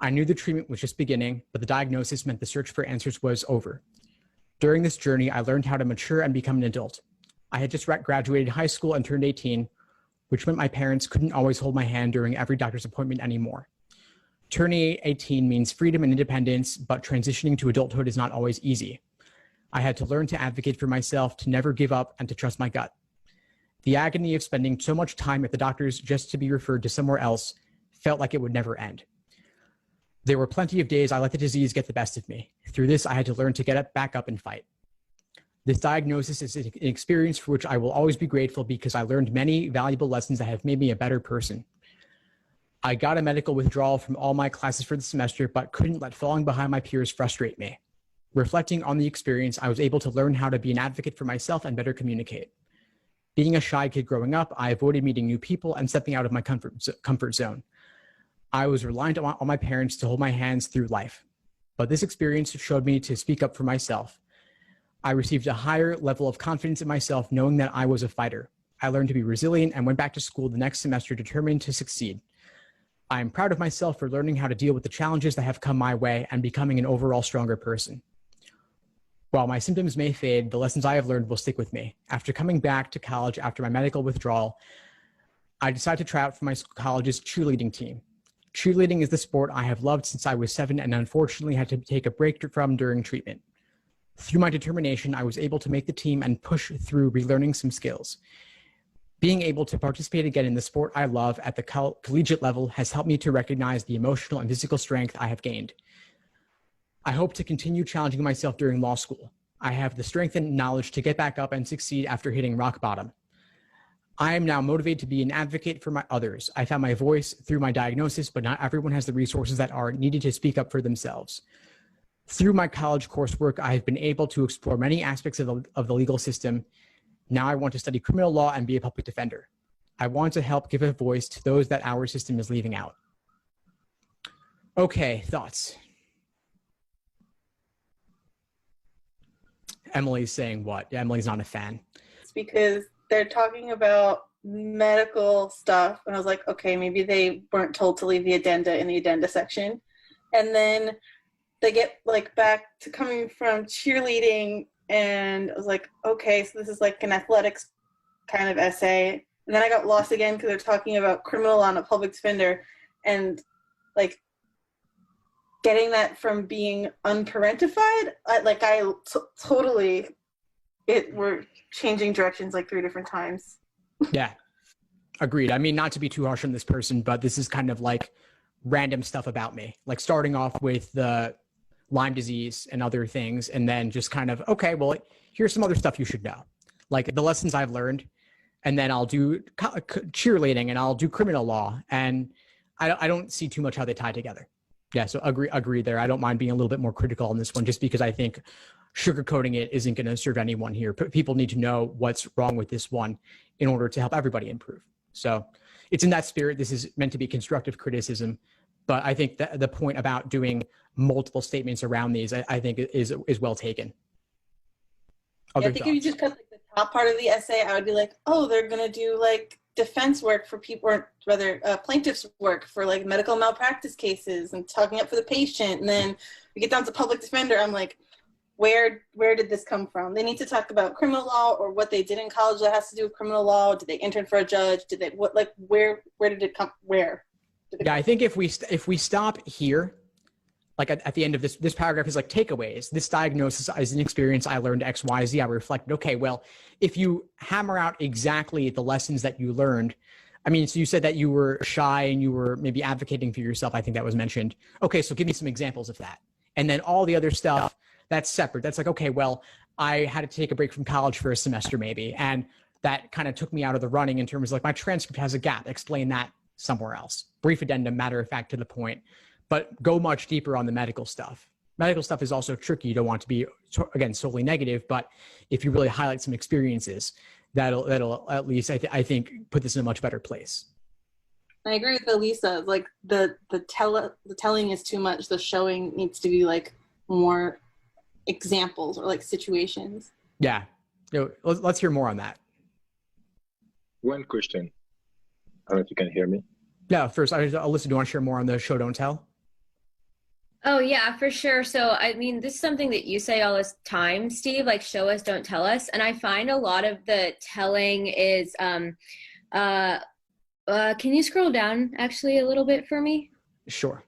I knew the treatment was just beginning, but the diagnosis meant the search for answers was over. During this journey, I learned how to mature and become an adult. I had just graduated high school and turned 18, which meant my parents couldn't always hold my hand during every doctor's appointment anymore. Turning 18 means freedom and independence, but transitioning to adulthood is not always easy. I had to learn to advocate for myself, to never give up, and to trust my gut. The agony of spending so much time at the doctor's just to be referred to somewhere else felt like it would never end. There were plenty of days I let the disease get the best of me. Through this, I had to learn to get back up and fight. This diagnosis is an experience for which I will always be grateful because I learned many valuable lessons that have made me a better person. I got a medical withdrawal from all my classes for the semester, but couldn't let falling behind my peers frustrate me. Reflecting on the experience, I was able to learn how to be an advocate for myself and better communicate. Being a shy kid growing up, I avoided meeting new people and stepping out of my comfort zone. I was reliant on my parents to hold my hands through life, but this experience showed me to speak up for myself. I received a higher level of confidence in myself, knowing that I was a fighter. I learned to be resilient and went back to school the next semester determined to succeed. I am proud of myself for learning how to deal with the challenges that have come my way and becoming an overall stronger person. While my symptoms may fade, the lessons I have learned will stick with me. After coming back to college after my medical withdrawal, I decided to try out for my college's cheerleading team. Cheerleading is the sport I have loved since I was 7 and unfortunately had to take a break from during treatment. Through my determination, I was able to make the team and push through relearning some skills. Being able to participate again in the sport I love at the collegiate level has helped me to recognize the emotional and physical strength I have gained. I hope to continue challenging myself during law school. I have the strength and knowledge to get back up and succeed after hitting rock bottom. I am now motivated to be an advocate for my others. I found my voice through my diagnosis, but not everyone has the resources that are needed to speak up for themselves. Through my college coursework, I have been able to explore many aspects of the legal system. Now I want to study criminal law and be a public defender. I want to help give a voice to those that our system is leaving out. Okay, thoughts? Emily's saying what? Emily's not a fan. It's because they're talking about medical stuff, and I was like, okay, maybe they weren't told to leave the addenda in the addenda section. And then they get like back to coming from cheerleading, and I was like, okay, so this is like an athletics kind of essay. And then I got lost again because they're talking about criminal law and a public defender, and like getting that from being unparentified, we're changing directions like 3 different times. Yeah, agreed. I mean, not to be too harsh on this person, but this is kind of like random stuff about me, like starting off with the Lyme disease and other things, and then just kind of, okay, well, here's some other stuff you should know, like the lessons I've learned, and then I'll do cheerleading and I'll do criminal law, and I don't see too much how they tie together. Yeah, so agree there. I don't mind being a little bit more critical on this one, just because I think sugarcoating it isn't going to serve anyone here. People need to know what's wrong with this one in order to help everybody improve. So it's in that spirit. This is meant to be constructive criticism, But I think that the point about doing multiple statements around these, I think is well taken. Yeah, I think if you just cut like the top part of the essay, I would be like, oh, they're gonna do like defense work for people, or rather plaintiffs work for like medical malpractice cases and talking up for the patient. And then we get down to public defender. I'm like, where did this come from? They need to talk about criminal law or what they did in college that has to do with criminal law. Did they intern for a judge? Did they where did it come? Yeah, I think if we stop here, like at the end of this paragraph is like takeaways. This diagnosis is an experience. I learned X, Y, Z. I reflected, okay, well, if you hammer out exactly the lessons that you learned, I mean, so you said that you were shy and you were maybe advocating for yourself. I think that was mentioned. Okay, so give me some examples of that. And then all the other stuff, that's separate. That's like, okay, well, I had to take a break from college for a semester maybe. And that kind of took me out of the running in terms of like my transcript has a gap. Explain that somewhere else. Brief addendum, matter of fact, to the point. But go much deeper on the medical stuff. Medical stuff is also tricky. You don't want to be, again, solely negative, but if you really highlight some experiences, that'll at least, I think, put this in a much better place. I agree with Elisa. Like the telling is too much. The showing needs to be like more examples or like situations. Yeah. Let's hear more on that. One question. I don't know if you can hear me. Yeah, first, Alyssa, do you want to share more on the show, don't tell? Oh, yeah, for sure. So, I mean, this is something that you say all this time, Steve, like show us, don't tell us. And I find a lot of the telling is, can you scroll down actually a little bit for me? Sure.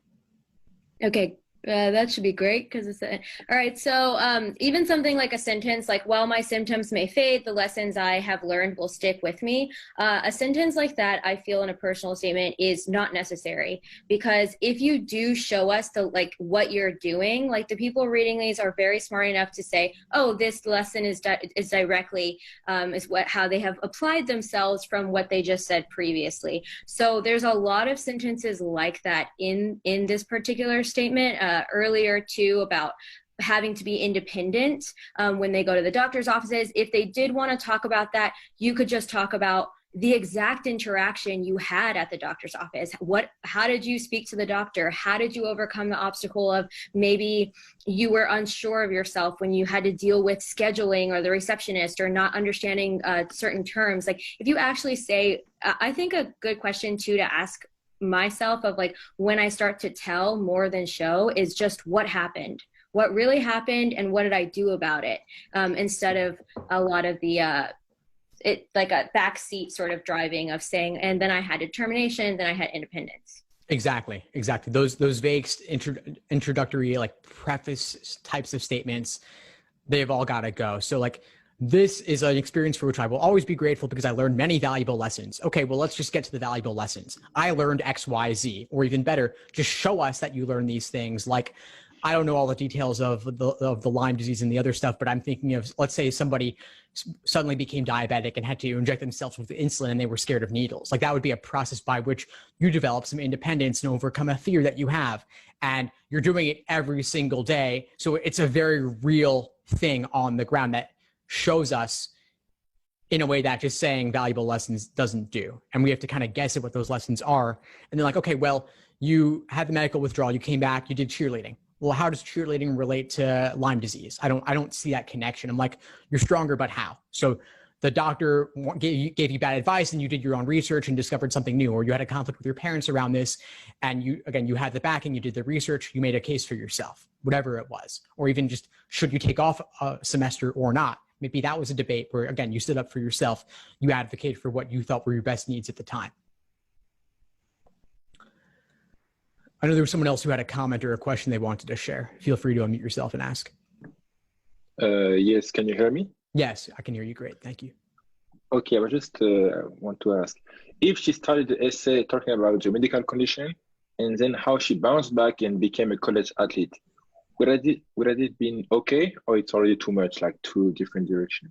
Okay. That should be great because it's all right. So even something like a sentence like, while my symptoms may fade, the lessons I have learned will stick with me. A sentence like that, I feel in a personal statement is not necessary, because if you do show us what you're doing, like the people reading these are very smart enough to say, oh, this lesson is directly how they have applied themselves from what they just said previously. So there's a lot of sentences like that in this particular statement. Earlier too, about having to be independent when they go to the doctor's offices. If they did want to talk about that, you could just talk about the exact interaction you had at the doctor's office. How did you speak to the doctor? How did you overcome the obstacle of maybe you were unsure of yourself when you had to deal with scheduling or the receptionist or not understanding certain terms? Like if you actually say, I think a good question too to ask myself of like when I start to tell more than show is just what happened, what really happened, and what did I do about it, instead of a lot of the it like a backseat sort of driving of saying, and then I had determination, then I had independence. Exactly. Those vague introductory like preface types of statements, they've all got to go. So like, this is an experience for which I will always be grateful because I learned many valuable lessons. Okay, well, let's just get to the valuable lessons. I learned X, Y, Z, or even better, just show us that you learned these things. Like, I don't know all the details of the Lyme disease and the other stuff, but I'm thinking of, let's say somebody suddenly became diabetic and had to inject themselves with insulin and they were scared of needles. Like that would be a process by which you develop some independence and overcome a fear that you have. And you're doing it every single day. So it's a very real thing on the ground that shows us in a way that just saying valuable lessons doesn't do. And we have to kind of guess at what those lessons are. And they're like, okay, well, you had the medical withdrawal, you came back, you did cheerleading. Well, how does cheerleading relate to Lyme disease? I don't see that connection. I'm like, you're stronger, but how? So the doctor gave you bad advice and you did your own research and discovered something new, or you had a conflict with your parents around this. And you had the backing, you did the research, you made a case for yourself, whatever it was. Or even just, should you take off a semester or not? Maybe that was a debate where, again, you stood up for yourself. You advocated for what you thought were your best needs at the time. I know there was someone else who had a comment or a question they wanted to share. Feel free to unmute yourself and ask. Yes, can you hear me? Yes, I can hear you great. Thank you. Okay, I just want to ask, if she started the essay talking about the medical condition and then how she bounced back and became a college athlete, would it been okay, or it's already too much, like two different directions?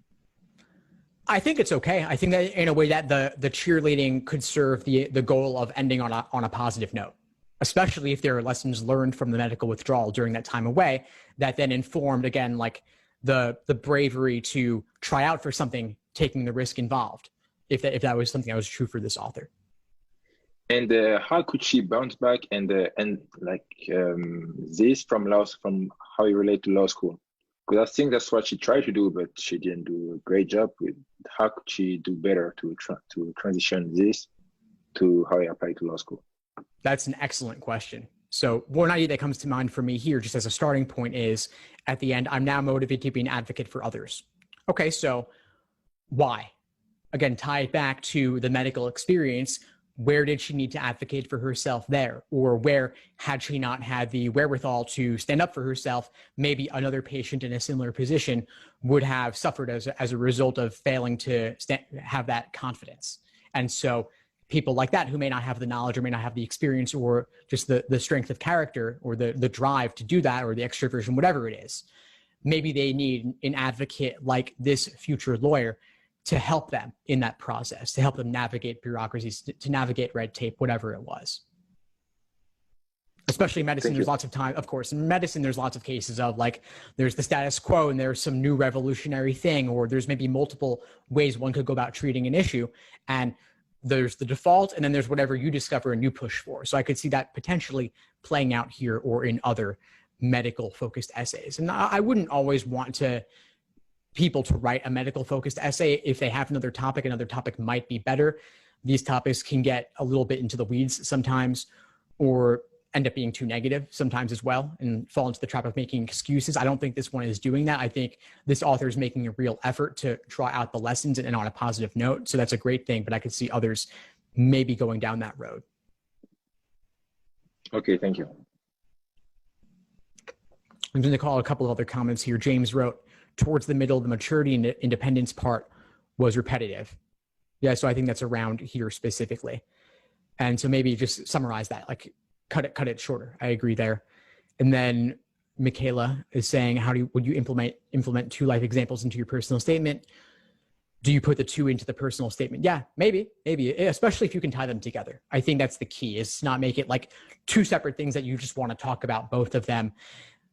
I think it's okay. I think that in a way that the cheerleading could serve the goal of ending on a positive note, especially if there are lessons learned from the medical withdrawal during that time away that then informed, again, like the bravery to try out for something, taking the risk involved, if that was something that was true for this author. And how could she bounce back and this from how you relate to law school? Because I think that's what she tried to do, but she didn't do a great job with. How could she do better to transition this to how you apply to law school? That's an excellent question. So one idea that comes to mind for me here, just as a starting point, is at the end, I'm now motivated to be an advocate for others. Okay, so why? Again, tie it back to the medical experience. Where did she need to advocate for herself there? Or where, had she not had the wherewithal to stand up for herself, maybe another patient in a similar position would have suffered as a result of failing to have that confidence. And so people like that who may not have the knowledge or may not have the experience or just the strength of character or the drive to do that or the extroversion, whatever it is, maybe they need an advocate like this future lawyer to help them in that process, to help them navigate bureaucracies, to navigate red tape, whatever it was. Especially in medicine, there's lots of time, of course. In medicine, there's lots of cases of like, there's the status quo and there's some new revolutionary thing, or there's maybe multiple ways one could go about treating an issue. And there's the default, and then there's whatever you discover and you push for. So I could see that potentially playing out here or in other medical focused essays. And I wouldn't always want people to write a medical focused essay. If they have another topic might be better. These topics can get a little bit into the weeds sometimes, or end up being too negative sometimes as well, and fall into the trap of making excuses. I don't think this one is doing that. I think this author is making a real effort to draw out the lessons and on a positive note. So that's a great thing, but I could see others maybe going down that road. Okay, thank you. I'm going to call a couple of other comments here. James wrote, towards the middle, the maturity and independence part was repetitive. Yeah, so I think that's around here specifically. And so maybe just summarize that, like cut it shorter. I agree there. And then Michaela is saying, would you implement 2 life examples into your personal statement? Do you put the 2 into the personal statement? Yeah, maybe, especially if you can tie them together. I think that's the key, is not make it like 2 separate things that you just want to talk about, both of them.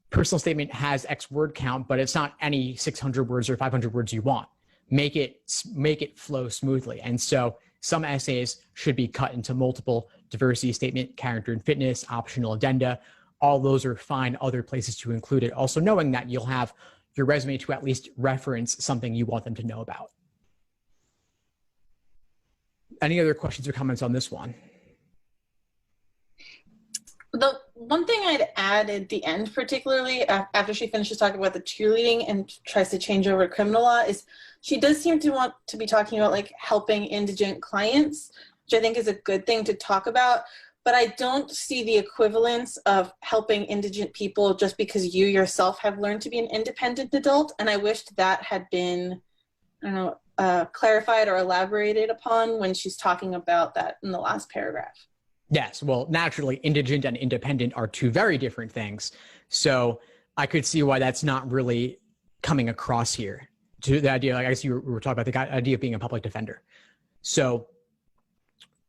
Personal statement has X word count, but it's not any 600 words or 500 words you want. Make it flow smoothly. And so some essays should be cut into multiple: diversity statement, character and fitness, optional addenda. All those are fine other places to include it. Also knowing that you'll have your resume to at least reference something you want them to know about. Any other questions or comments on this one? The one thing I'd add at the end, particularly after she finishes talking about the cheerleading and tries to change over criminal law, is she does seem to want to be talking about like helping indigent clients, which I think is a good thing to talk about. But I don't see the equivalence of helping indigent people just because you yourself have learned to be an independent adult. And I wished that had been, clarified or elaborated upon when she's talking about that in the last paragraph. Yes, well, naturally, indigent and independent are 2 very different things. So I could see why that's not really coming across here. To the idea, like I guess we were talking about the idea of being a public defender. So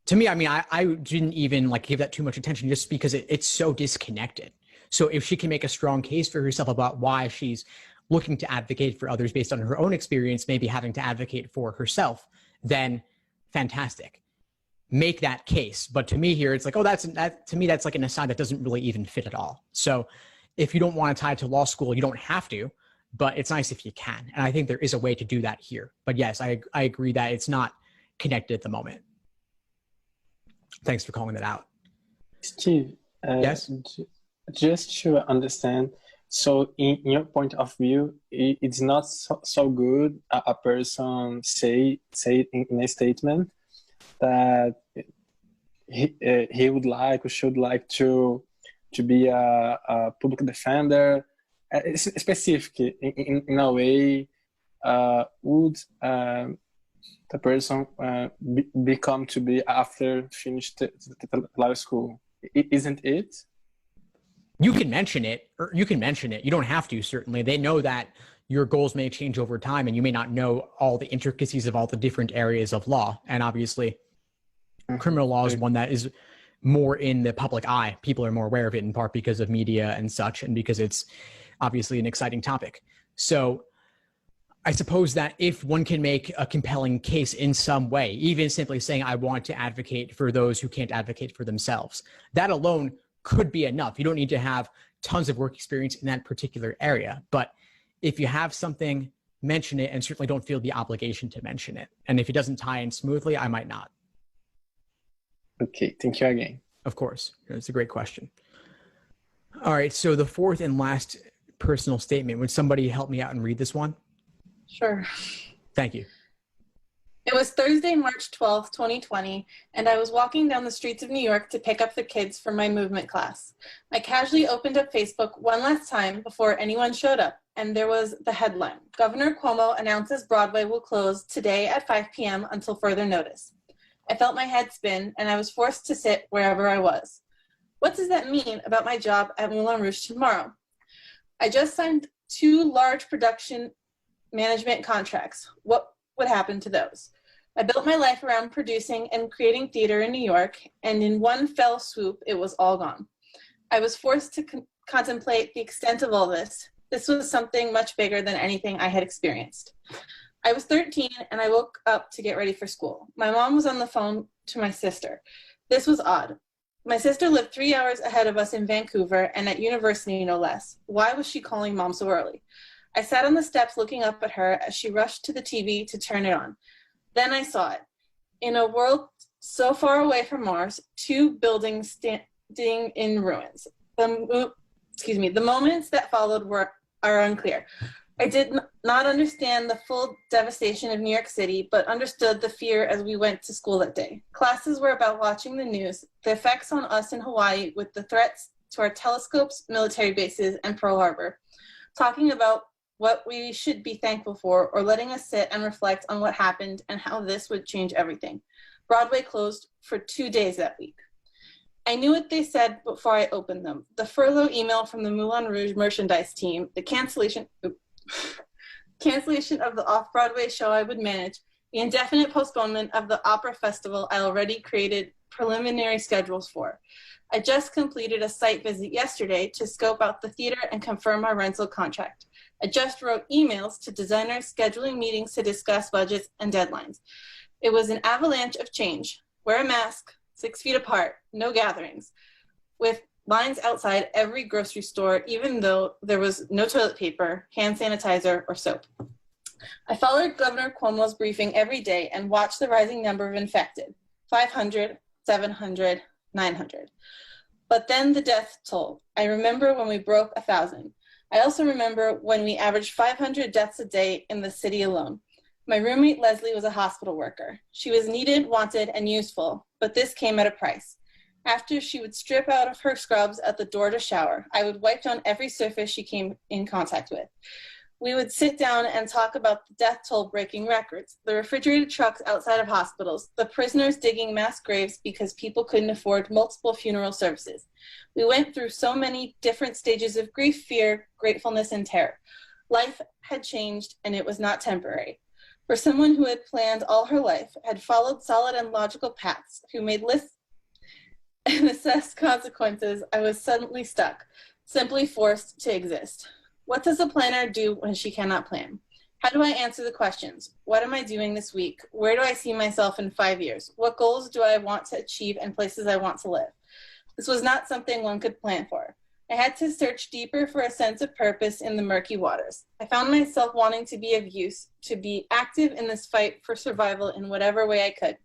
to me, I mean, I didn't even like give that too much attention just because it's so disconnected. So if she can make a strong case for herself about why she's looking to advocate for others based on her own experience, maybe having to advocate for herself, then fantastic. Make that case. But to me here, it's like, to me, that's like an aside that doesn't really even fit at all. So if you don't want to tie it to law school, you don't have to, but it's nice if you can. And I think there is a way to do that here. But yes, I agree that it's not connected at the moment. Thanks for calling that out. Steve, yes? Just to understand, so in your point of view, it's not so good a person say in a statement that he would like or should like to be a public defender, specifically in a way, would the person become to be after finished the law school? Isn't it? You can mention it, or you can mention it. You don't have to, certainly. They know that your goals may change over time and you may not know all the intricacies of all the different areas of law. And obviously, criminal law is one that is more in the public eye. People are more aware of it in part because of media and such, and because it's obviously an exciting topic. So I suppose that if one can make a compelling case in some way, even simply saying, I want to advocate for those who can't advocate for themselves, that alone could be enough. You don't need to have tons of work experience in that particular area. But if you have something, mention it, and certainly don't feel the obligation to mention it. And if it doesn't tie in smoothly, I might not. Okay, thank you again. Of course. It's a great question. All right. So the fourth and last personal statement, would somebody help me out and read this one? Sure. Thank you. It was Thursday, March 12th, 2020, and I was walking down the streets of New York to pick up the kids from my movement class. I casually opened up Facebook one last time before anyone showed up, and there was the headline: Governor Cuomo announces Broadway will close today at 5 p.m. until further notice. I felt my head spin, and I was forced to sit wherever I was. What does that mean about my job at Moulin Rouge tomorrow? I just signed 2 large production management contracts. What would happen to those? I built my life around producing and creating theater in New York, and in one fell swoop, it was all gone. I was forced to contemplate the extent of all this. This was something much bigger than anything I had experienced. I was 13, and I woke up to get ready for school. My mom was on the phone to my sister. This was odd. My sister lived 3 hours ahead of us in Vancouver and at university, no less. Why was she calling mom so early? I sat on the steps looking up at her as she rushed to the TV to turn it on. Then I saw it. In a world so far away from Mars, 2 buildings standing in ruins. The moments that followed are unclear. I did not understand the full devastation of New York City, but understood the fear as we went to school that day. Classes were about watching the news, the effects on us in Hawaii with the threats to our telescopes, military bases, and Pearl Harbor, talking about what we should be thankful for, or letting us sit and reflect on what happened and how this would change everything. Broadway closed for 2 days that week. I knew what they said before I opened them. The furlough email from the Moulin Rouge merchandise team, the cancellation of the off-Broadway show I would manage, the indefinite postponement of the opera festival I already created preliminary schedules for. I just completed a site visit yesterday to scope out the theater and confirm our rental contract. I just wrote emails to designers scheduling meetings to discuss budgets and deadlines. It was an avalanche of change. Wear a mask, 6 feet apart, no gatherings, with lines outside every grocery store, even though there was no toilet paper, hand sanitizer, or soap. I followed Governor Cuomo's briefing every day and watched the rising number of infected, 500, 700, 900. But then the death toll. I remember when we broke 1,000. I also remember when we averaged 500 deaths a day in the city alone. My roommate Leslie was a hospital worker. She was needed, wanted, and useful, but this came at a price. After she would strip out of her scrubs at the door to shower, I would wipe down every surface she came in contact with. We would sit down and talk about the death toll breaking records, the refrigerated trucks outside of hospitals, the prisoners digging mass graves because people couldn't afford multiple funeral services. We went through so many different stages of grief, fear, gratefulness, and terror. Life had changed, and it was not temporary. For someone who had planned all her life, had followed solid and logical paths, who made lists and assessed consequences, I was suddenly stuck, simply forced to exist. What does a planner do when she cannot plan? How do I answer the questions? What am I doing this week? Where do I see myself in 5 years? What goals do I want to achieve and places I want to live? This was not something one could plan for. I had to search deeper for a sense of purpose in the murky waters. I found myself wanting to be of use, to be active in this fight for survival in whatever way I could.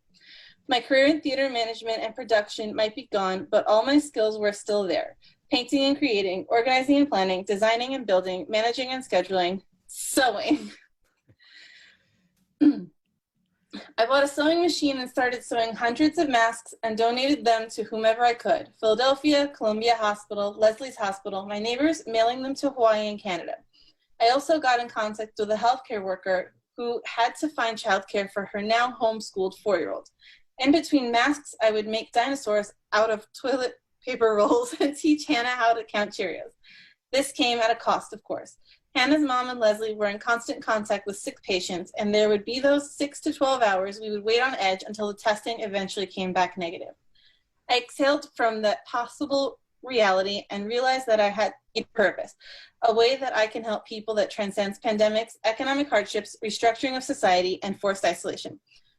My career in theater management and production might be gone, but all my skills were still there. Painting and creating, organizing and planning, designing and building, managing and scheduling, sewing. I bought a sewing machine and started sewing hundreds of masks and donated them to whomever I could. Philadelphia, Columbia Hospital, Leslie's Hospital, my neighbors, mailing them to Hawaii and Canada. I also got in contact with a healthcare worker who had to find childcare for her now homeschooled 4-year-old. In between masks, I would make dinosaurs out of toilet paper rolls and teach Hannah how to count Cheerios. This came at a cost, of course. Hannah's mom and Leslie were in constant contact with sick patients, and there would be those 6 to 12 hours we would wait on edge until the testing eventually came back negative. I exhaled from that possible reality and realized that I had a purpose, a way that I can help people that transcends pandemics, economic hardships, restructuring of society, and forced isolation.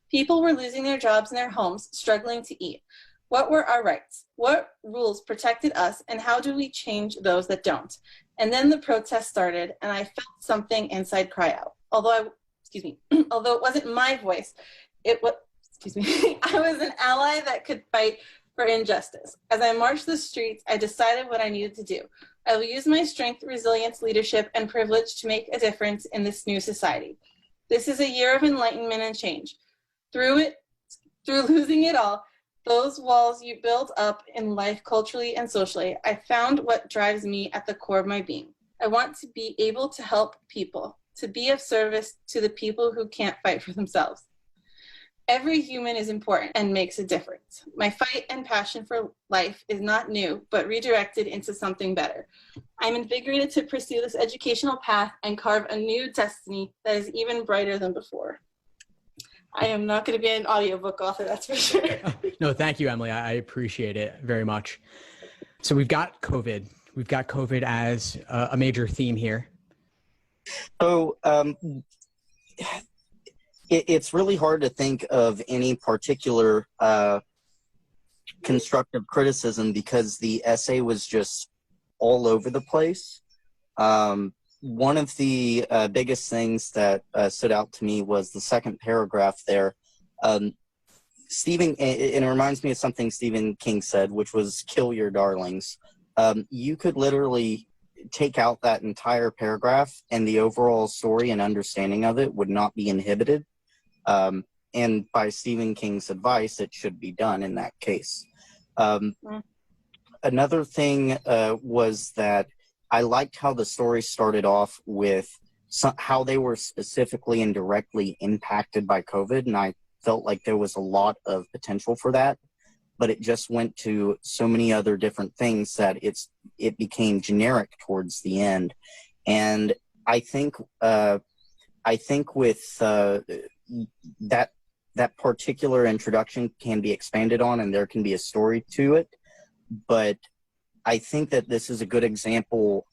People were losing their jobs and their homes, struggling to eat. What were our rights? What rules protected us, and how do we change those that don't? And then the protest started, and I felt something inside cry out. Although it wasn't my voice, it was, I was an ally that could fight for injustice. As I marched the streets, I decided what I needed to do. I will use my strength, resilience, leadership, and privilege to make a difference in this new society. This is a year of enlightenment and change. Through losing it all, those walls you build up in life culturally and socially, I found what drives me at the core of my being. I want to be able to help people, to be of service to the people who can't fight for themselves. Every human is important and makes a difference. My fight and passion for life is not new, but redirected into something better. I'm invigorated to pursue this educational path and carve a new destiny that is even brighter than before. I am not going to be an audiobook author, that's for sure. No, thank you, Emily. I appreciate it very much. So we've got COVID. We've got COVID as a major theme here. So it's really hard to think of any particular constructive criticism because the essay was just all over the place. One of the biggest things that stood out to me was the second paragraph there. Stephen, and it reminds me of something Stephen King said, which was kill your darlings. You could literally take out that entire paragraph and the overall story and understanding of it would not be inhibited. And by Stephen King's advice, it should be done in that case. Another thing was that I liked how the story started off with how they were specifically and directly impacted by COVID, and I felt like there was a lot of potential for that, but it just went to so many other different things that it became generic towards the end. And I think with that particular introduction can be expanded on, and there can be a story to it, but I think that this is a good example,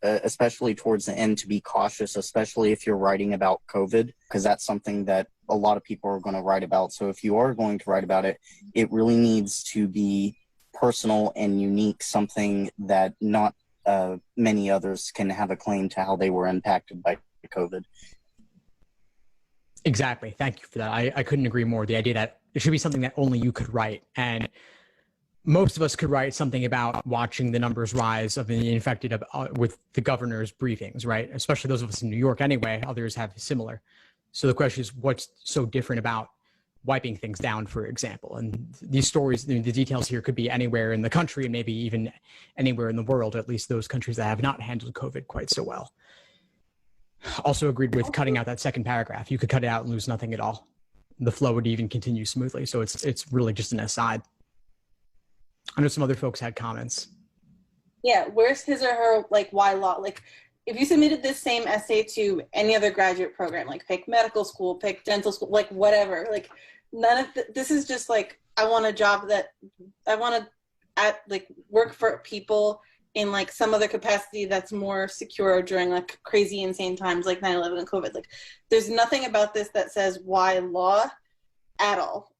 especially towards the end, to be cautious, especially if you're writing about COVID, because that's something that a lot of people are going to write about. So if you are going to write about it, it really needs to be personal and unique, something that not many others can have a claim to how they were impacted by COVID. Exactly. Thank you for that. I couldn't agree more. The idea that it should be something that only you could write. And most of us could write something about watching the numbers rise of the infected with the governor's briefings, right? Especially those of us in New York anyway. Others have similar. So the question is, what's so different about wiping things down, for example? And these stories, the details here could be anywhere in the country and maybe even anywhere in the world, at least those countries that have not handled COVID quite so well. Also agreed with cutting out that second paragraph. You could cut it out and lose nothing at all. The flow would even continue smoothly. So it's really just an aside. I know some other folks had comments. Yeah, where's his or her, like, why law? Like, if you submitted this same essay to any other graduate program, like pick medical school, pick dental school, like whatever, like none of this is just like, I want a job that I want to work for people in like some other capacity that's more secure during like crazy insane times like 9/11 and COVID. Like there's nothing about this that says why law at all.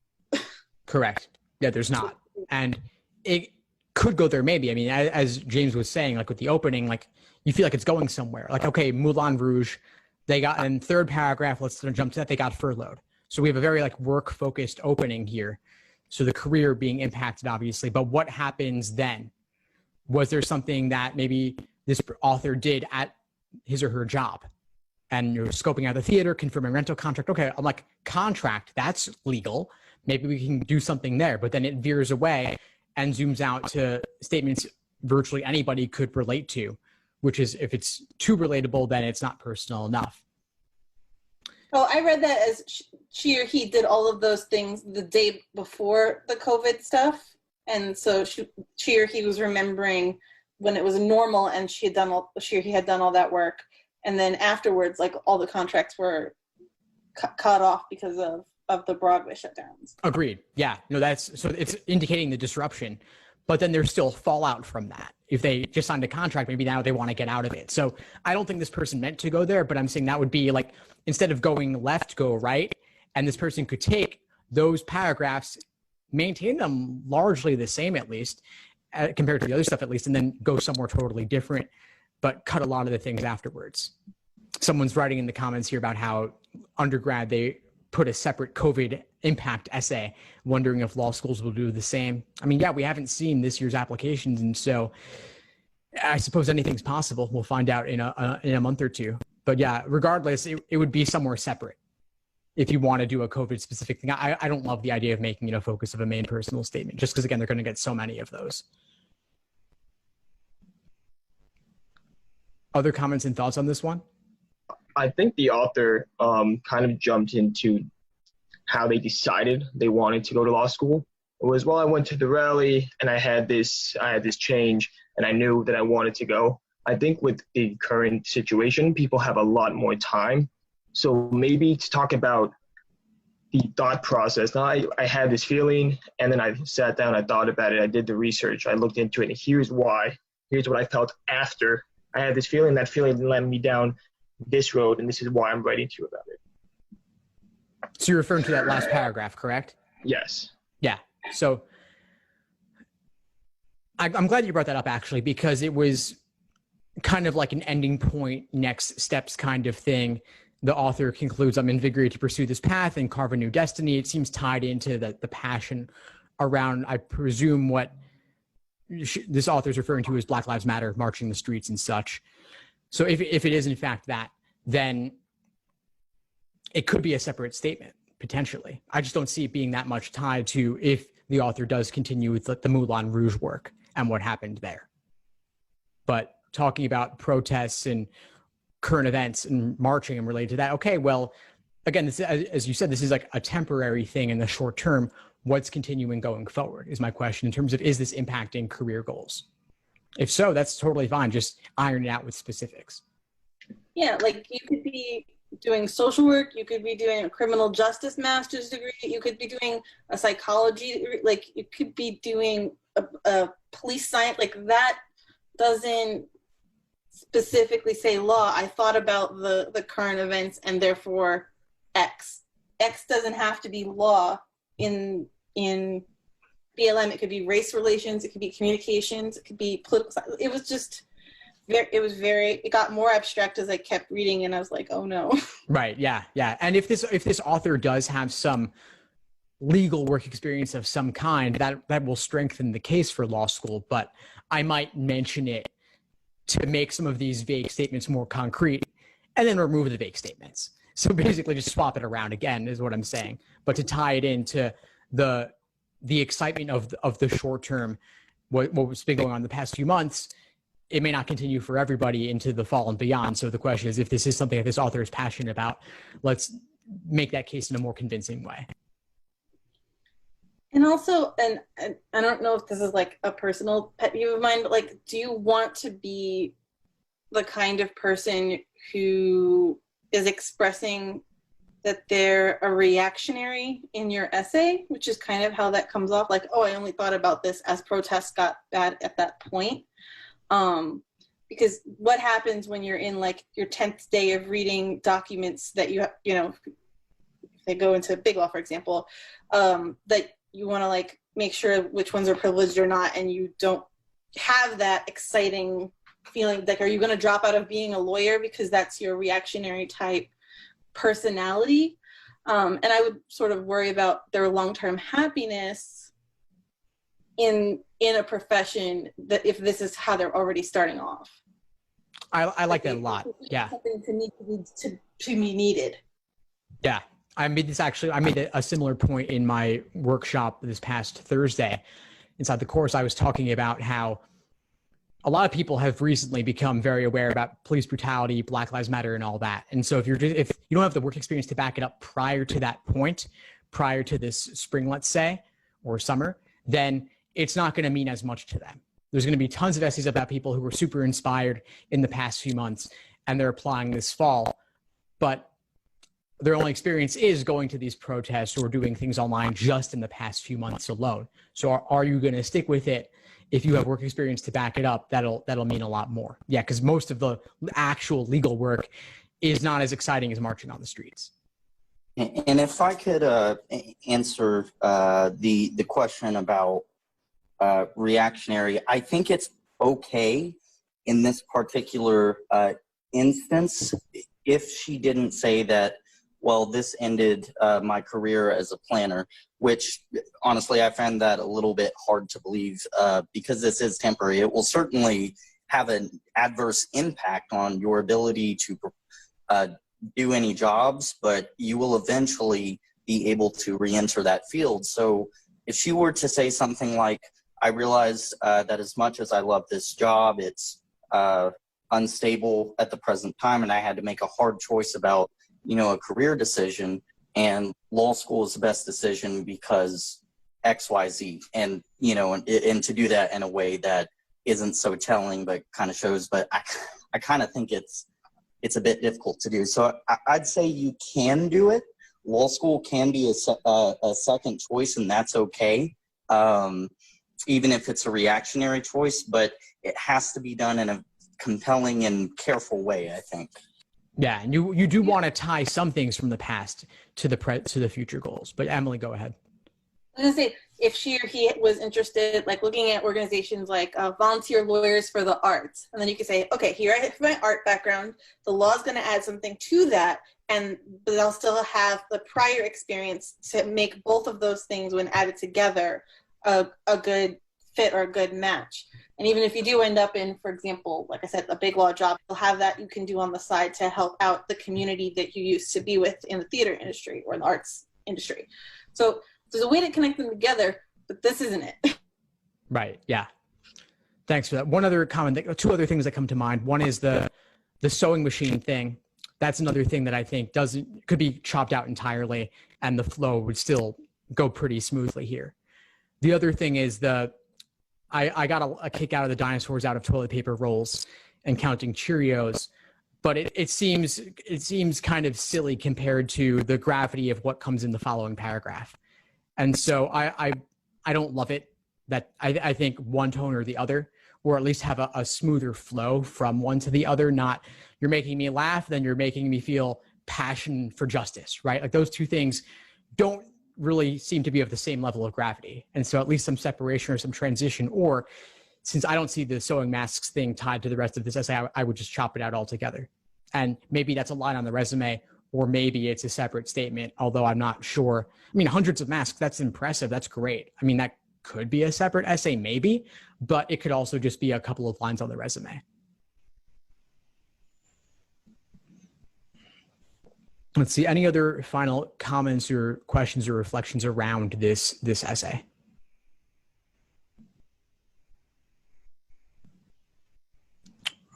Correct. Yeah, there's not. And it could go there maybe. I mean, as James was saying, like with the opening, like you feel like it's going somewhere. Like, okay, Moulin Rouge, they got in third paragraph, let's jump to that, they got furloughed. So we have a very like work-focused opening here. So the career being impacted, obviously, but what happens then? Was there something that maybe this author did at his or her job? And you're scoping out the theater, confirming rental contract. Okay, I'm like, contract, that's legal. Maybe we can do something there, but then it veers away and zooms out to statements virtually anybody could relate to, which is if it's too relatable, then it's not personal enough. Oh, I read that as she or he did all of those things the day before the COVID stuff. And so she or he was remembering when it was normal and she or he had done all that work. And then afterwards, like all the contracts were cut off because of the Broadway shutdowns. Agreed. Yeah, no, so it's indicating the disruption, but then there's still fallout from that. If they just signed a contract, maybe now they want to get out of it. So I don't think this person meant to go there, but I'm saying that would be like, instead of going left, go right. And this person could take those paragraphs, maintain them largely the same, at least compared to the other stuff, at least, and then go somewhere totally different, but cut a lot of the things afterwards. Someone's writing in the comments here about how undergrad, they put a separate COVID impact essay, wondering if law schools will do the same. I mean, yeah, we haven't seen this year's applications, and so I suppose anything's possible. We'll find out in a month or two. But yeah, regardless, it would be somewhere separate if you want to do a COVID specific thing. I don't love the idea of making it a focus of a main personal statement, just because, again, they're going to get so many of those. Other comments and thoughts on this one? I think the author kind of jumped into how they decided they wanted to go to law school. It was, well, I went to the rally and I had this change and I knew that I wanted to go. I think with the current situation, people have a lot more time. So maybe to talk about the thought process. Now I had this feeling and then I sat down, I thought about it, I did the research, I looked into it, and here's why. Here's what I felt after I had this feeling. That feeling led me down this road, and this is why I'm writing to you about it. So you're referring to that last paragraph, correct? Yes. Yeah. So I'm glad you brought that up, actually, because it was kind of like an ending point, next steps kind of thing. The author concludes, I'm invigorated to pursue this path and carve a new destiny. It seems tied into the passion around, I presume, what this author is referring to as Black Lives Matter, marching the streets and such. So if it is in fact that, then it could be a separate statement, potentially. I just don't see it being that much tied to if the author does continue with the Moulin Rouge work and what happened there. But talking about protests and current events and marching and related to that, okay, well, again, this, as you said, this is like a temporary thing in the short term. What's continuing going forward is my question, in terms of, is this impacting career goals? If so, that's totally fine. Just iron it out with specifics. Yeah, like you could be doing social work, you could be doing a criminal justice master's degree, you could be doing a psychology, like you could be doing a police science, like that doesn't specifically say law. I thought about the current events and therefore X. X doesn't have to be law in BLM. It could be race relations, it could be communications, it could be political science. It was just it got more abstract as I kept reading, and I was like, oh no. Right, yeah. And if this author does have some legal work experience of some kind, that will strengthen the case for law school, but I might mention it to make some of these vague statements more concrete and then remove the vague statements. So basically just swap it around again is what I'm saying, but to tie it into the excitement of the short term, what's been going on the past few months, it may not continue for everybody into the fall and beyond. So the question is, if this is something that this author is passionate about, let's make that case in a more convincing way. And also, and I don't know if this is like a personal pet peeve of mine, but like, do you want to be the kind of person who is expressing that they're a reactionary in your essay, which is kind of how that comes off, like, oh, I only thought about this as protests got bad at that point. Because what happens when you're in like your 10th day of reading documents that you know, if they go into Big Law, for example, that you want to like make sure which ones are privileged or not, and you don't have that exciting feeling, like, are you going to drop out of being a lawyer because that's your reactionary type personality? And I would sort of worry about their long-term happiness in a profession that if this is how they're already starting off. I like that a lot. Yeah. Something to be needed. Yeah. I made a similar point in my workshop this past Thursday. Inside the course, I was talking about how a lot of people have recently become very aware about police brutality, Black Lives Matter, and all that. And so if you don't have the work experience to back it up prior to that point, prior to this spring, let's say, or summer, then it's not going to mean as much to them. There's going to be tons of essays about people who were super inspired in the past few months, and they're applying this fall, but their only experience is going to these protests or doing things online just in the past few months alone. So are you going to stick with it if you have work experience to back it up, that'll mean a lot more. Yeah, because most of the actual legal work is not as exciting as marching on the streets. And if I could answer the question about reactionary, I think it's okay in this particular instance if she didn't say that, well, this ended my career as a planner, which honestly I found that a little bit hard to believe because this is temporary. It will certainly have an adverse impact on your ability to do any jobs, but you will eventually be able to re-enter that field. So if she were to say something like, I realized that as much as I love this job, it's unstable at the present time, and I had to make a hard choice about, a career decision, and law school is the best decision because XYZ. And, and to do that in a way that isn't so telling, but kind of shows, but I kind of think it's a bit difficult to do. So I'd say you can do it. Law school can be a second choice, and that's okay, even if it's a reactionary choice, but it has to be done in a compelling and careful way, I think. Yeah, and you do want to tie some things from the past to the future goals. But Emily, go ahead. I was gonna say, if she or he was interested, like looking at organizations like Volunteer Lawyers for the Arts, and then you could say, okay, here I have my art background. The law is going to add something to that, but I'll still have the prior experience to make both of those things, when added together, a good fit or a good match. And even if you do end up in, for example, like I said, a big law job, you'll have that you can do on the side to help out the community that you used to be with in the theater industry or the arts industry. So there's a way to connect them together, but this isn't it. Right. Yeah. Thanks for that. One other comment, two other things that come to mind. One is the sewing machine thing. That's another thing that I think could be chopped out entirely, and the flow would still go pretty smoothly here. The other thing is I got a kick out of the dinosaurs out of toilet paper rolls and counting Cheerios, but it seems kind of silly compared to the gravity of what comes in the following paragraph. And so I don't love it that I think one tone or the other, or at least have a smoother flow from one to the other. Not you're making me laugh, then you're making me feel passion for justice, right? Like those two things don't really seem to be of the same level of gravity. And so at least some separation or some transition, or since I don't see the sewing masks thing tied to the rest of this essay, I would just chop it out altogether. And maybe that's a line on the resume, or maybe it's a separate statement, although I'm not sure. I mean, hundreds of masks, that's impressive. That's great. I mean, that could be a separate essay, maybe, but it could also just be a couple of lines on the resume. Let's see, any other final comments or questions or reflections around this essay?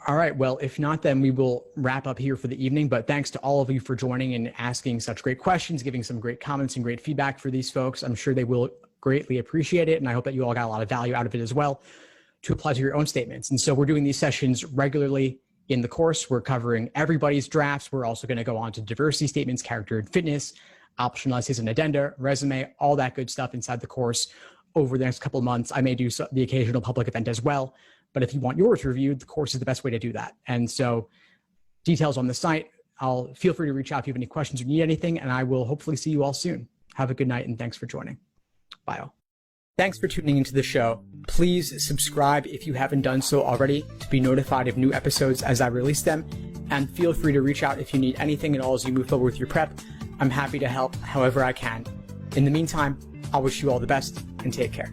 All right, well, if not, then we will wrap up here for the evening. But thanks to all of you for joining and asking such great questions, giving some great comments and great feedback for these folks. I'm sure they will greatly appreciate it. And I hope that you all got a lot of value out of it as well to apply to your own statements. And so we're doing these sessions regularly in the course. We're covering everybody's drafts. We're also going to go on to diversity statements, character and fitness, optional essays and addenda, resume, all that good stuff inside the course over the next couple of months. I may do the occasional public event as well. But if you want yours reviewed, the course is the best way to do that. And so details on the site. Feel free to reach out if you have any questions or need anything, and I will hopefully see you all soon. Have a good night, and thanks for joining. Bye all. Thanks for tuning into the show. Please subscribe if you haven't done so already to be notified of new episodes as I release them. And feel free to reach out if you need anything at all as you move forward with your prep. I'm happy to help however I can. In the meantime, I'll wish you all the best and take care.